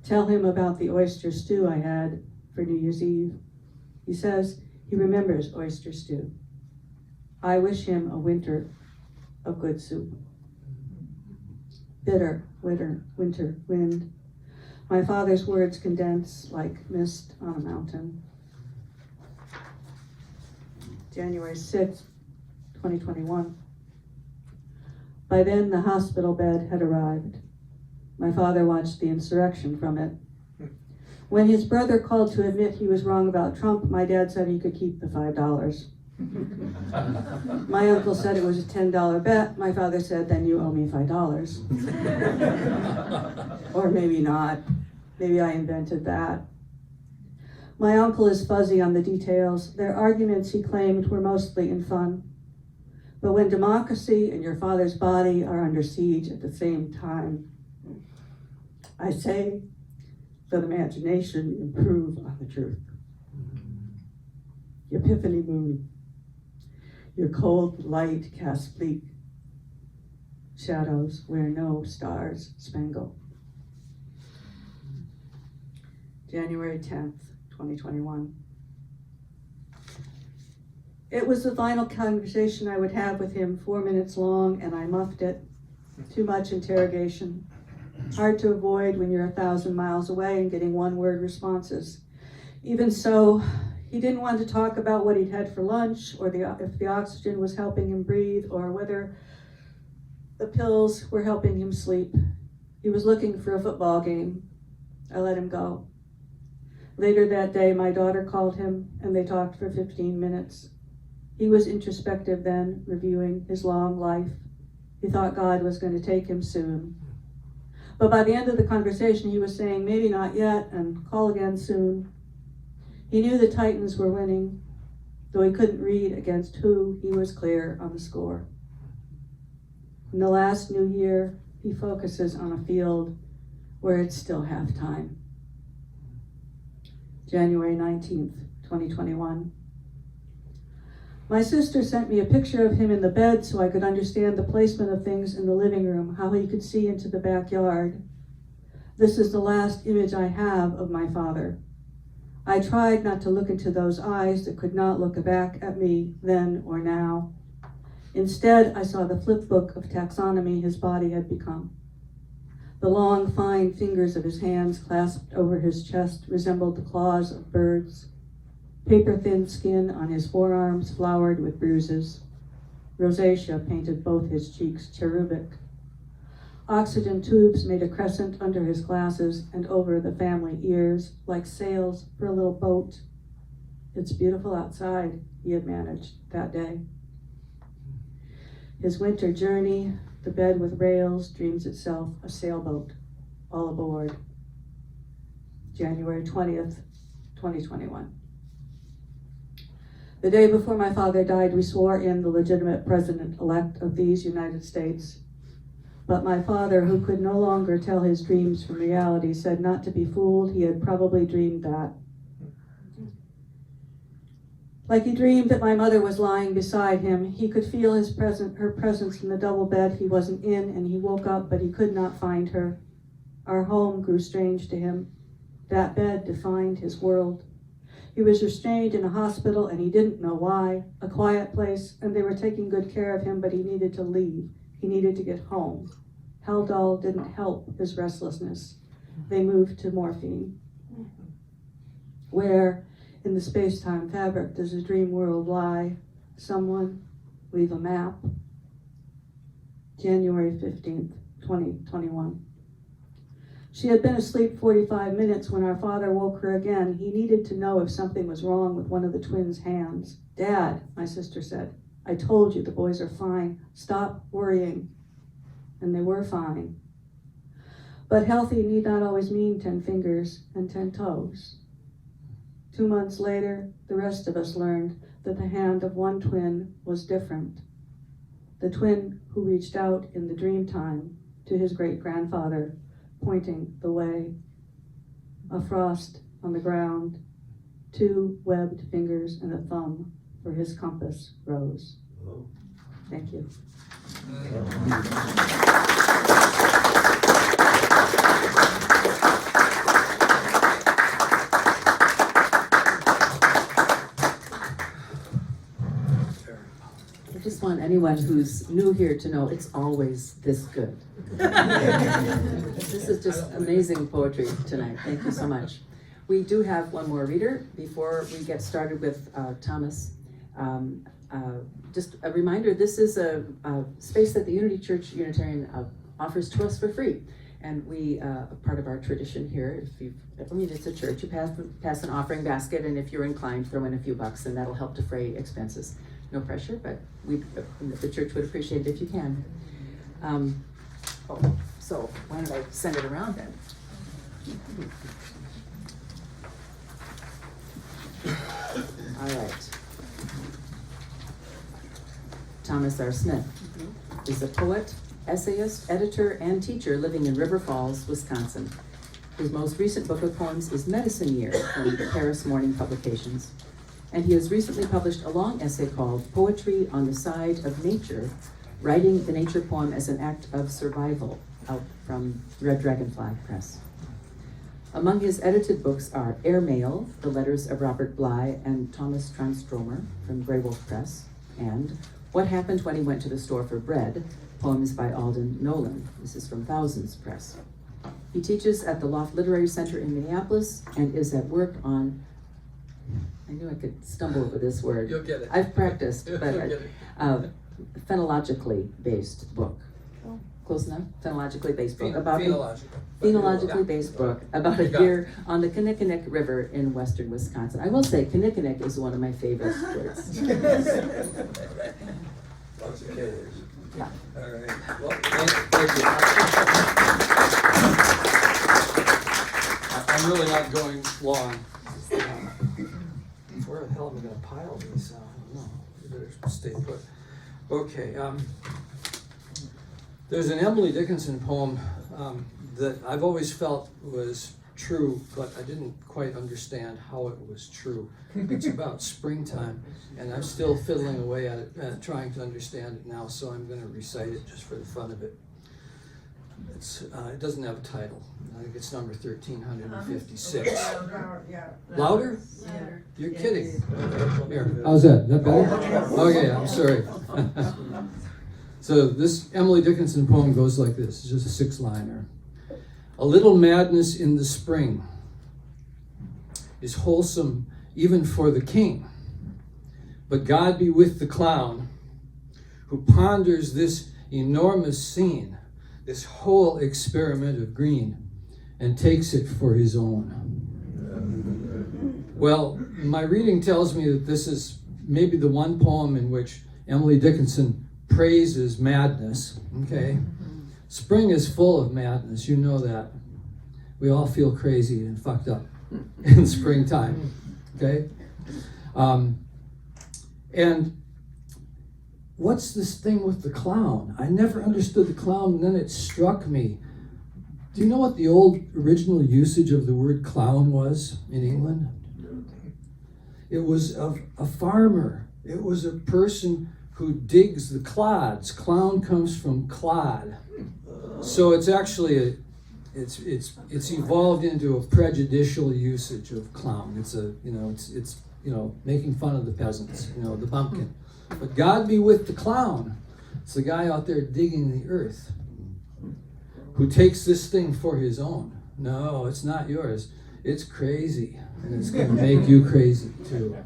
Tell him about the oyster stew I had for New Year's Eve. He says he remembers oyster stew. I wish him a winter of good soup. Bitter winter wind. My father's words condense like mist on a mountain. January 6th, 2021. By then, the hospital bed had arrived. My father watched the insurrection from it. When his brother called to admit he was wrong about Trump, my dad said he could keep the $5. My uncle said it was a $10 bet. My father said, then you owe me $5. Or maybe not. Maybe I invented that. My uncle is fuzzy on the details. Their arguments, he claimed, were mostly in fun. But when democracy and your father's body are under siege at the same time, I say, let imagination improve on the truth. Epiphany moon, your cold light casts bleak shadows where no stars spangle. January 10th, 2021. It was the final conversation I would have with him, 4 minutes long, and I muffed it. Too much interrogation. Hard to avoid when you're 1,000 miles away and getting one-word responses. Even so, he didn't want to talk about what he'd had for lunch, or if the oxygen was helping him breathe, or whether the pills were helping him sleep. He was looking for a football game. I let him go. Later that day, my daughter called him, and they talked for 15 minutes. He was introspective then, reviewing his long life. He thought God was going to take him soon. But by the end of the conversation, he was saying, maybe not yet, and call again soon. He knew the Titans were winning, though he couldn't read against who. He was clear on the score. In the last new year, he focuses on a field where it's still halftime. January 19th, 2021. My sister sent me a picture of him in the bed so I could understand the placement of things in the living room, how he could see into the backyard. This is the last image I have of my father. I tried not to look into those eyes that could not look back at me then or now. Instead, I saw the flip book of taxonomy his body had become. The long, fine fingers of his hands clasped over his chest resembled the claws of birds. Paper-thin skin on his forearms flowered with bruises. Rosacea painted both his cheeks cherubic. Oxygen tubes made a crescent under his glasses and over the family ears, like sails for a little boat. It's beautiful outside, he had managed that day. His winter journey, the bed with rails, dreams itself a sailboat, all aboard. January 20th, 2021. The day before my father died, we swore in the legitimate president-elect of these United States. But my father, who could no longer tell his dreams from reality, said not to be fooled. He had probably dreamed that. Like he dreamed that my mother was lying beside him. He could feel her presence in the double bed he wasn't in, and he woke up, but he could not find her. Our home grew strange to him. That bed defined his world. He was restrained in a hospital, and he didn't know why. A quiet place, and they were taking good care of him, but he needed to leave. He needed to get home. Haldol didn't help his restlessness. They moved to morphine. Where, in the space-time fabric, does a dream world lie? Someone leave a map. January 15th, 2021. She had been asleep 45 minutes when our father woke her again. He needed to know if something was wrong with one of the twins' hands. Dad, my sister said, I told you the boys are fine. Stop worrying. And they were fine. But healthy need not always mean 10 fingers and 10 toes. 2 months later, the rest of us learned that the hand of one twin was different. The twin who reached out in the dream time to his great-grandfather, pointing the way. A frost on the ground, 2 webbed fingers and a thumb for his compass rose. Thank you. I just want anyone who's new here to know it's always this good. This is just amazing poetry tonight. Thank you so much. We do have one more reader before we get started with Thomas. Just a reminder, this is a space that the Unity Church Unitarian offers to us for free. And we, part of our tradition here, it's a church, you pass an offering basket, and if you're inclined, throw in a few bucks, and that'll help defray expenses. No pressure, but the church would appreciate it if you can. So why don't I send it around then? All right. Thomas R. Smith is a poet, essayist, editor, and teacher living in River Falls, Wisconsin. His most recent book of poems is Medicine Year from the Paris Morning Publications. And he has recently published a long essay called Poetry on the Side of Nature, writing the nature poem as an act of survival, out from Red Dragonfly Press. Among his edited books are Airmail, The Letters of Robert Bly and Thomas Transtromer from Grey Wolf Press, and What Happened When He Went to the Store for Bread, poems by Alden Nolan. This is from Thousands Press. He teaches at the Loft Literary Center in Minneapolis and is at work on, I knew I could stumble over this word. You'll get it. I've practiced, You'll but get it. phenologically based book. Close enough? Phenologically based book about Phenological. based book about a You got year on the Kinnickinnick River in western Wisconsin. I will say Kinnickinnick is one of my favorite words. Lots of K's. Yeah. All right. Well, thank you. I'm really not going long. Where the hell am I going to pile these? I don't know. You better stay put. Okay. There's an Emily Dickinson poem that I've always felt was true, but I didn't quite understand how it was true. It's about springtime, and I'm still fiddling away at it, trying to understand it now, so I'm going to recite it just for the fun of it. It doesn't have a title. I think it's number 1356. Louder? You're kidding. Here, how's that? Is that better? Okay, I'm sorry. So this Emily Dickinson poem goes like this. It's just a 6-liner. A little madness in the spring is wholesome even for the king. But God be with the clown who ponders this enormous scene, this whole experiment of green, and takes it for his own. Well, my reading tells me that this is maybe the one poem in which Emily Dickinson praises madness, okay? Spring is full of madness, you know that. We all feel crazy and fucked up in springtime, okay? And what's this thing with the clown? I never understood the clown, and then it struck me. Do you know what the old original usage of the word clown was in England? It was of a farmer. It was a person who digs the clods. Clown comes from clod. So it's actually it's evolved into a prejudicial usage of clown. It's making fun of the peasants, the bumpkin. But God be with the clown. It's the guy out there digging the earth who takes this thing for his own. No, it's not yours. It's crazy, and it's going to make you crazy too.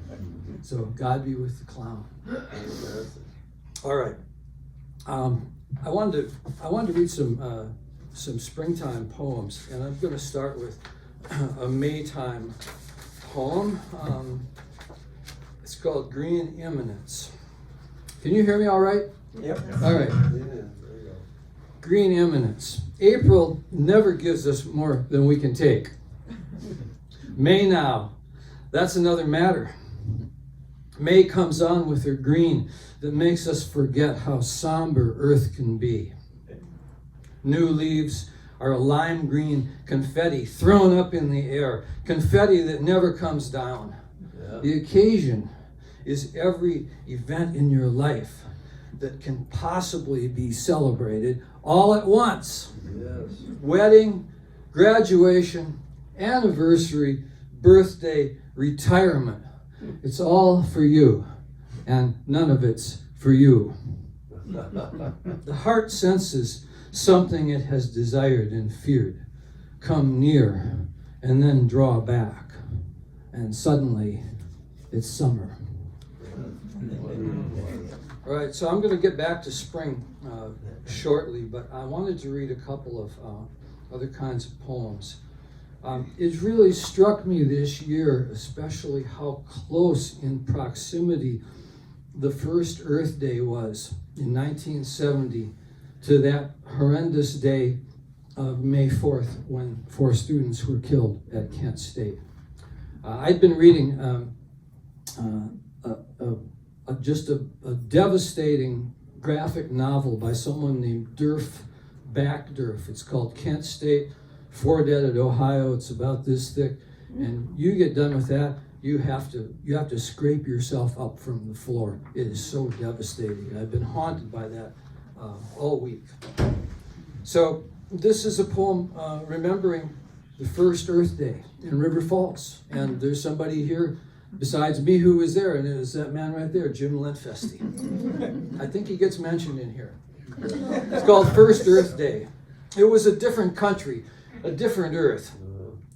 So God be with the clown. All right. I wanted to read some springtime poems, and I'm going to start with a Maytime poem. It's called Green Eminence. Can you hear me all right? Yep. All right. Yeah, there you go. Green Eminence. April never gives us more than we can take. May now, that's another matter. May comes on with her green that makes us forget how somber earth can be. New leaves are a lime green confetti thrown up in the air, confetti that never comes down. Yeah. The occasion is every event in your life that can possibly be celebrated all at once. Yes. Wedding, graduation, anniversary, birthday, retirement. It's all for you, and none of it's for you. The heart senses something it has desired and feared. Come near, and then draw back, and suddenly it's summer. All right, so I'm going to get back to spring shortly, but I wanted to read a couple of other kinds of poems. It really struck me this year, especially how close in proximity the first Earth Day was in 1970 to that horrendous day of May 4th when 4 students were killed at Kent State. I'd been reading just a devastating graphic novel by someone named Durf Backdurf. It's called Kent State, 4 Dead at Ohio. It's about this thick, and you get done with that, you have to scrape yourself up from the floor. It is so devastating. I've been haunted by that all week. So this is a poem remembering the first Earth Day in River Falls, and there's somebody here besides me who was there, and it was that man right there, Jim Lentfesty. I think he gets mentioned in here. It's called First Earth Day. It was a different country, a different Earth.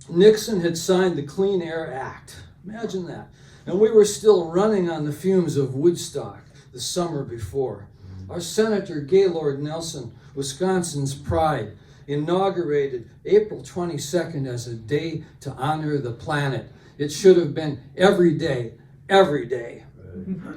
Nixon had signed the Clean Air Act. Imagine that. And we were still running on the fumes of Woodstock the summer before. Our Senator Gaylord Nelson, Wisconsin's pride, inaugurated April 22nd as a day to honor the planet. It should have been every day, every day.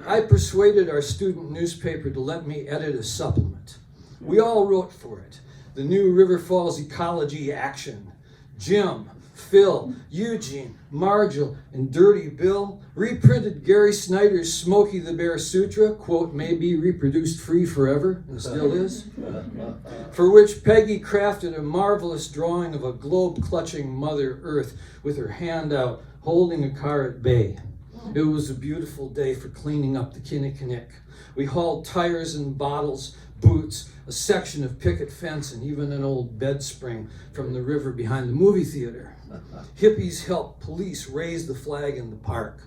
I persuaded our student newspaper to let me edit a supplement. We all wrote for it. The new River Falls Ecology Action. Jim, Phil, Eugene, Margil, and Dirty Bill reprinted Gary Snyder's Smokey the Bear Sutra, quote, may be reproduced free forever, and still is, for which Peggy crafted a marvelous drawing of a globe-clutching Mother Earth with her hand out, holding a car at bay. It was a beautiful day for cleaning up the Kinnickinnick. We hauled tires and bottles, boots, a section of picket fence, and even an old bed spring from the river behind the movie theater. Hippies helped police raise the flag in the park.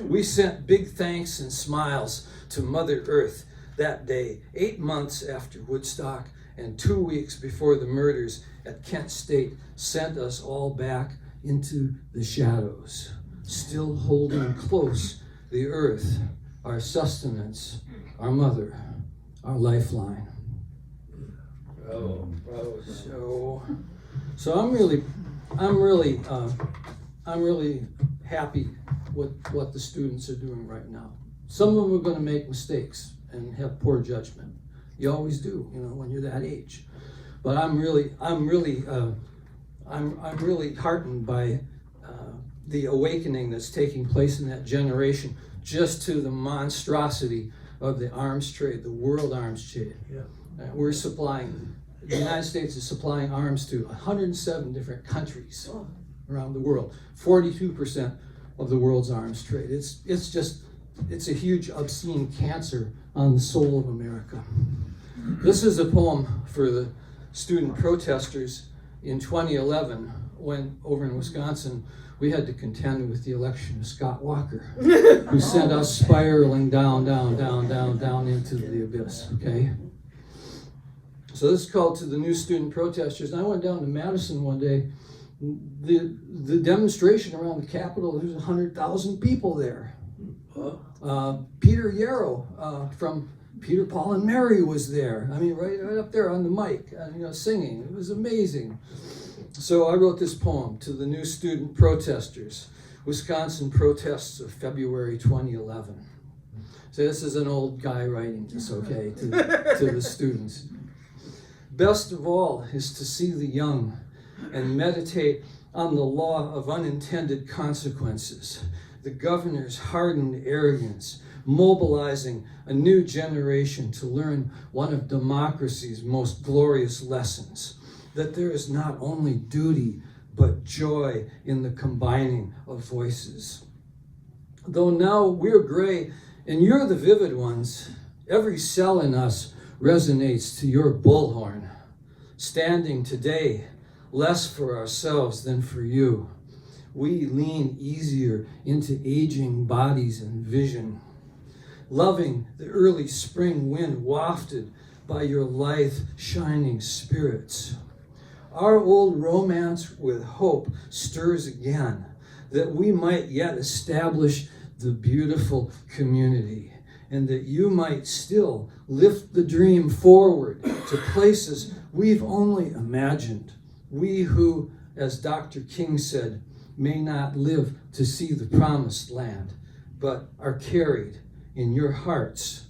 We sent big thanks and smiles to Mother Earth that day, 8 months after Woodstock and 2 weeks before the murders at Kent State sent us all back into the shadows, still holding close the earth, our sustenance, our mother, our lifeline. So I'm really happy with what the students are doing right now. Some of them are going to make mistakes and have poor judgment. You always do, when you're that age. But I'm really heartened by the awakening that's taking place in that generation, just to the monstrosity of the arms trade, the world arms trade. Yeah. We're supplying, the United States is supplying arms to 107 different countries around the world. 42% of the world's arms trade. It's a huge obscene cancer on the soul of America. This is a poem for the student protesters in 2011 when over in Wisconsin we had to contend with the election of Scott Walker, who sent us spiraling down into the abyss, okay? So this is called To the New Student Protesters. And I went down to Madison one day. The demonstration around the Capitol, there's 100,000 people there. Peter Yarrow from Peter, Paul, and Mary was there. I mean, right up there on the mic, singing. It was amazing. So I wrote this poem, To the New Student Protesters, Wisconsin Protests of February 2011. So this is an old guy writing this, okay, to the students. Best of all is to see the young and meditate on the law of unintended consequences, the governor's hardened arrogance, mobilizing a new generation to learn one of democracy's most glorious lessons, that there is not only duty, but joy in the combining of voices. Though now we're gray and you're the vivid ones, every cell in us resonates to your bullhorn, standing today less for ourselves than for you. We lean easier into aging bodies and vision, loving the early spring wind wafted by your lithe, shining spirits. Our old romance with hope stirs again, that we might yet establish the beautiful community, and that you might still lift the dream forward to places we've only imagined, We who, as Dr. King said, may not live to see the promised land, but are carried in your hearts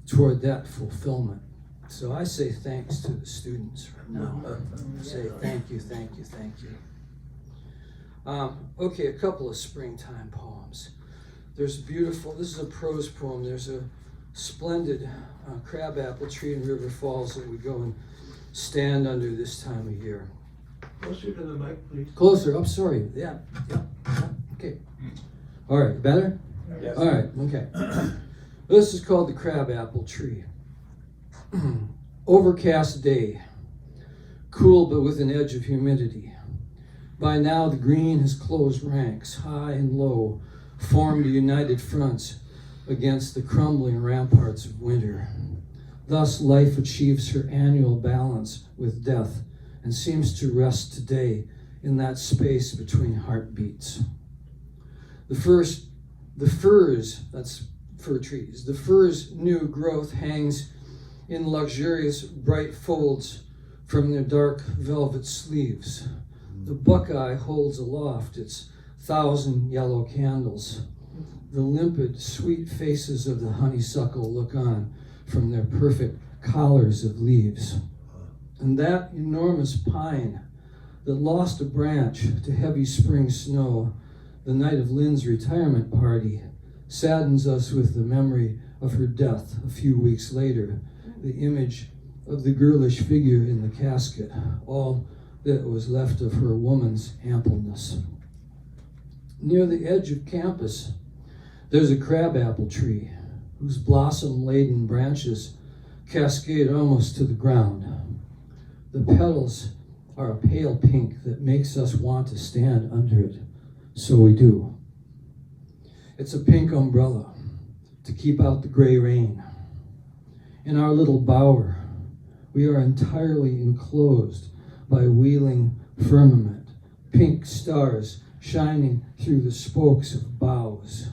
toward that fulfillment. So I say thanks to the students right now. Say thank you, thank you, thank you. Okay, a couple of springtime poems. There's beautiful, this is a prose poem. There's a splendid crabapple tree in River Falls that we go and stand under this time of year. Closer to the mic, please. Closer, I'm sorry. Yeah. Okay. All right, better? Yes. All right, okay. This is called the crabapple tree. Overcast day, cool but with an edge of humidity. By now the green has closed ranks, high and low, formed united fronts against the crumbling ramparts of winter. Thus life achieves her annual balance with death and seems to rest today in that space between heartbeats. The firs, that's fir trees, the fir's new growth hangs in luxurious bright folds from their dark velvet sleeves. The buckeye holds aloft its 1,000 yellow candles. The limpid, sweet faces of the honeysuckle look on from their perfect collars of leaves. And that enormous pine that lost a branch to heavy spring snow the night of Lynn's retirement party saddens us with the memory of her death a few weeks later, the image of the girlish figure in the casket, all that was left of her woman's ampleness. Near the edge of campus, there's a crabapple tree whose blossom-laden branches cascade almost to the ground. The petals are a pale pink that makes us want to stand under it, so we do. It's a pink umbrella to keep out the gray rain. In our little bower, we are entirely enclosed by wheeling firmament, pink stars shining through the spokes of boughs.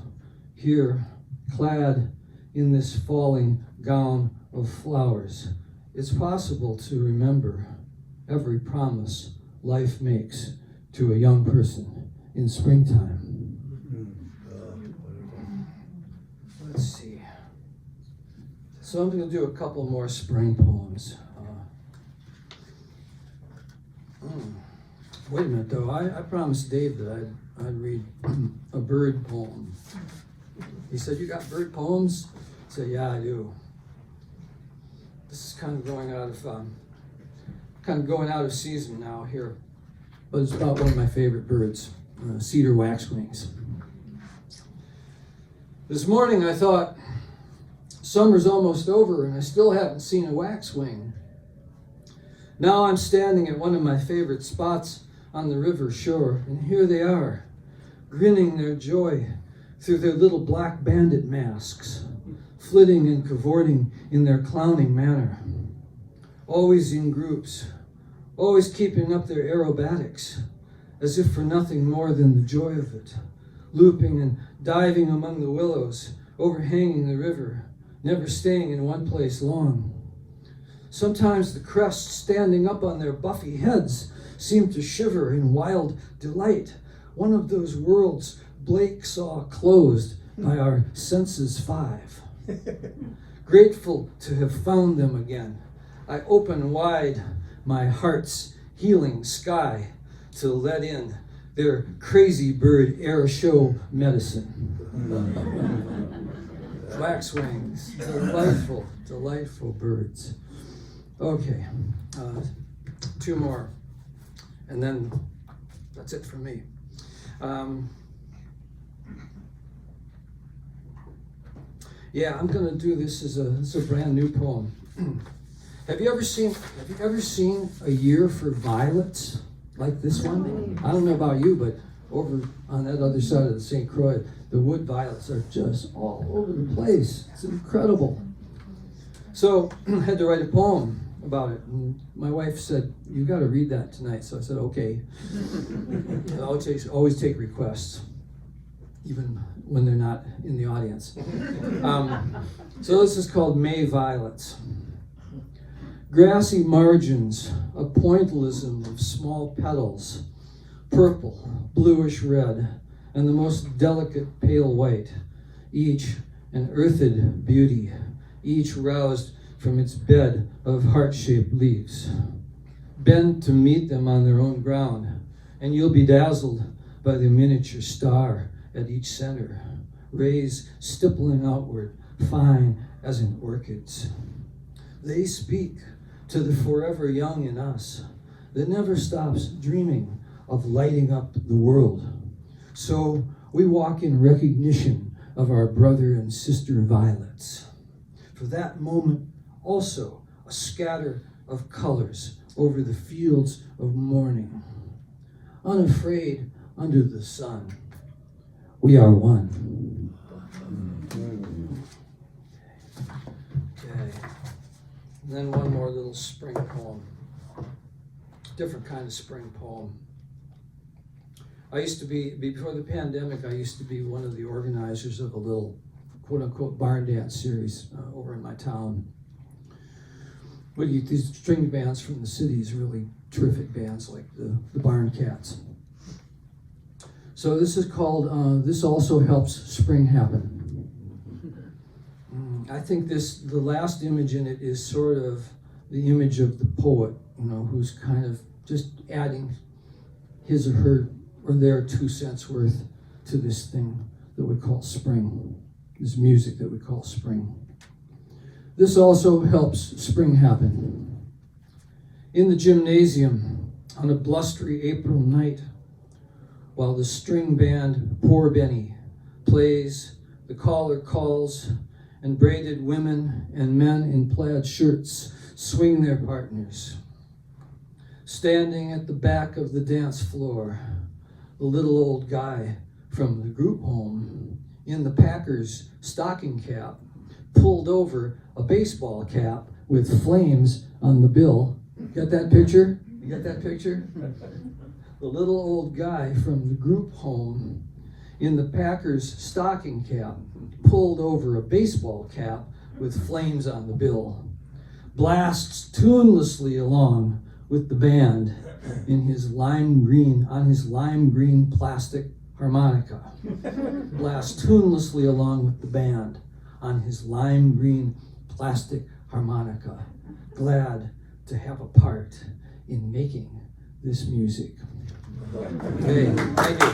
Here, clad in this falling gown of flowers, it's possible to remember every promise life makes to a young person in springtime. Let's see. So I'm going to do a couple more spring poems. Wait a minute, though. I promised Dave that I'd read a bird poem. He said, "You got bird poems?" I said, "Yeah, I do." This is kind of going out of season now here, but it's about one of my favorite birds, cedar waxwings. This morning I thought, summer's almost over and I still haven't seen a waxwing. Now I'm standing at one of my favorite spots on the river shore, and here they are, grinning their joy through their little black bandit masks, flitting and cavorting in their clowning manner, always in groups, always keeping up their aerobatics, as if for nothing more than the joy of it, looping and diving among the willows, overhanging the river, never staying in one place long. Sometimes the crests standing up on their buffy heads seem to shiver in wild delight, one of those worlds Blake saw closed by our senses 5. Grateful to have found them again, I open wide my heart's healing sky to let in their crazy bird air show medicine. Waxwings, delightful, delightful birds. Okay, 2 more, and then that's it for me. Yeah, I'm gonna do this as a brand new poem. Have you ever seen a year for violets like this one? I don't know about you, but over on that other side of the St. Croix, the wood violets are just all over the place. It's incredible. So I had to write a poem about it. And my wife said, "You got to read that tonight." So I said, "Okay." I always take requests, even when they're not in the audience. So this is called May Violets. Grassy margins, a pointillism of small petals, purple, bluish red, and the most delicate pale white, each an earthed beauty, each roused from its bed of heart-shaped leaves. Bend to meet them on their own ground, and you'll be dazzled by the miniature star at each center, rays stippling outward, fine as in orchids. They speak to the forever young in us that never stops dreaming of lighting up the world. So we walk in recognition of our brother and sister violets. For that moment, also a scatter of colors over the fields of morning. Unafraid under the sun, we are one. Okay. And then one more little spring poem. Different kind of spring poem. I used to be, before the pandemic, I used to be one of the organizers of a little quote-unquote barn dance series over in my town. We get these string bands from the cities, really terrific bands like the Barn Cats. So this is called, This Also Helps Spring Happen. I think the last image in it is sort of the image of the poet, who's kind of just adding his or her or their 2 cents worth to this thing that we call spring, this music that we call spring. This also helps spring happen. In the gymnasium on a blustery April night, while the string band Poor Benny plays, the caller calls, and braided women and men in plaid shirts swing their partners. Standing at the back of the dance floor, the little old guy from the group home in the Packers stocking cap pulled over a baseball cap with flames on the bill. Got that picture? You got that picture? The little old guy from the group home in the Packers stocking cap pulled over a baseball cap with flames on the bill, blasts tunelessly along with the band on his lime green plastic harmonica. Blasts tunelessly along with the band on his lime green plastic harmonica, glad to have a part in making this music. Okay, thank you.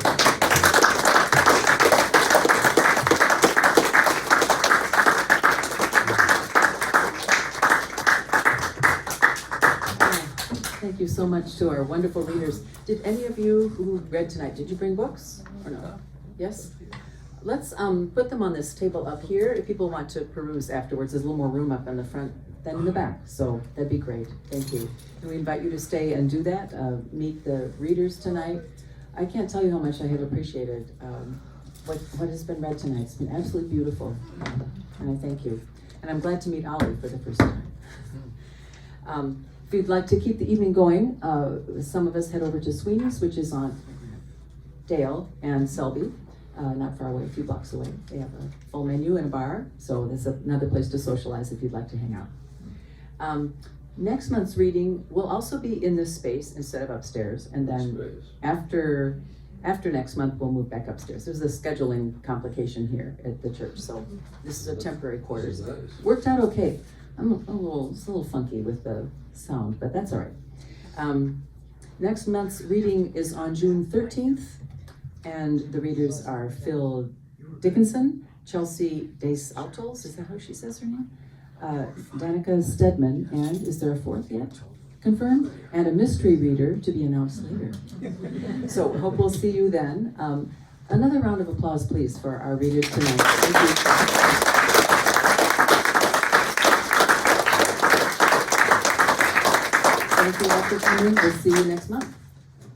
Thank you so much to our wonderful readers. Did any of you who read tonight, did you bring books or no? Yes? Let's put them on this table up here if people want to peruse afterwards. There's a little more room up in the front than in the back, so that'd be great. Thank you. And we invite you to stay and do that, meet the readers tonight. I can't tell you how much I have appreciated what has been read tonight. It's been absolutely beautiful, and I thank you. And I'm glad to meet Ollie for the first time. If you'd like to keep the evening going, some of us head over to Sweeney's, which is on Dale and Selby, not far away, a few blocks away. They have a full menu and a bar, so that's another place to socialize if you'd like to hang out. Next month's reading will also be in this space instead of upstairs, and then after next month we'll move back upstairs. There's a scheduling complication here at the church, so this is a temporary quarters. Worked out okay. It's a little funky with the sound, but that's all right. Next month's reading is on June 13th, and the readers are Phil Dickinson, Chelsea Des Altels, is that how she says her name? Danica Stedman, and is there a fourth yet? Confirmed? And a mystery reader to be announced later. So hope we'll see you then. Another round of applause, please, for our readers tonight. Thank you. Thank you all for coming. We'll see you next month.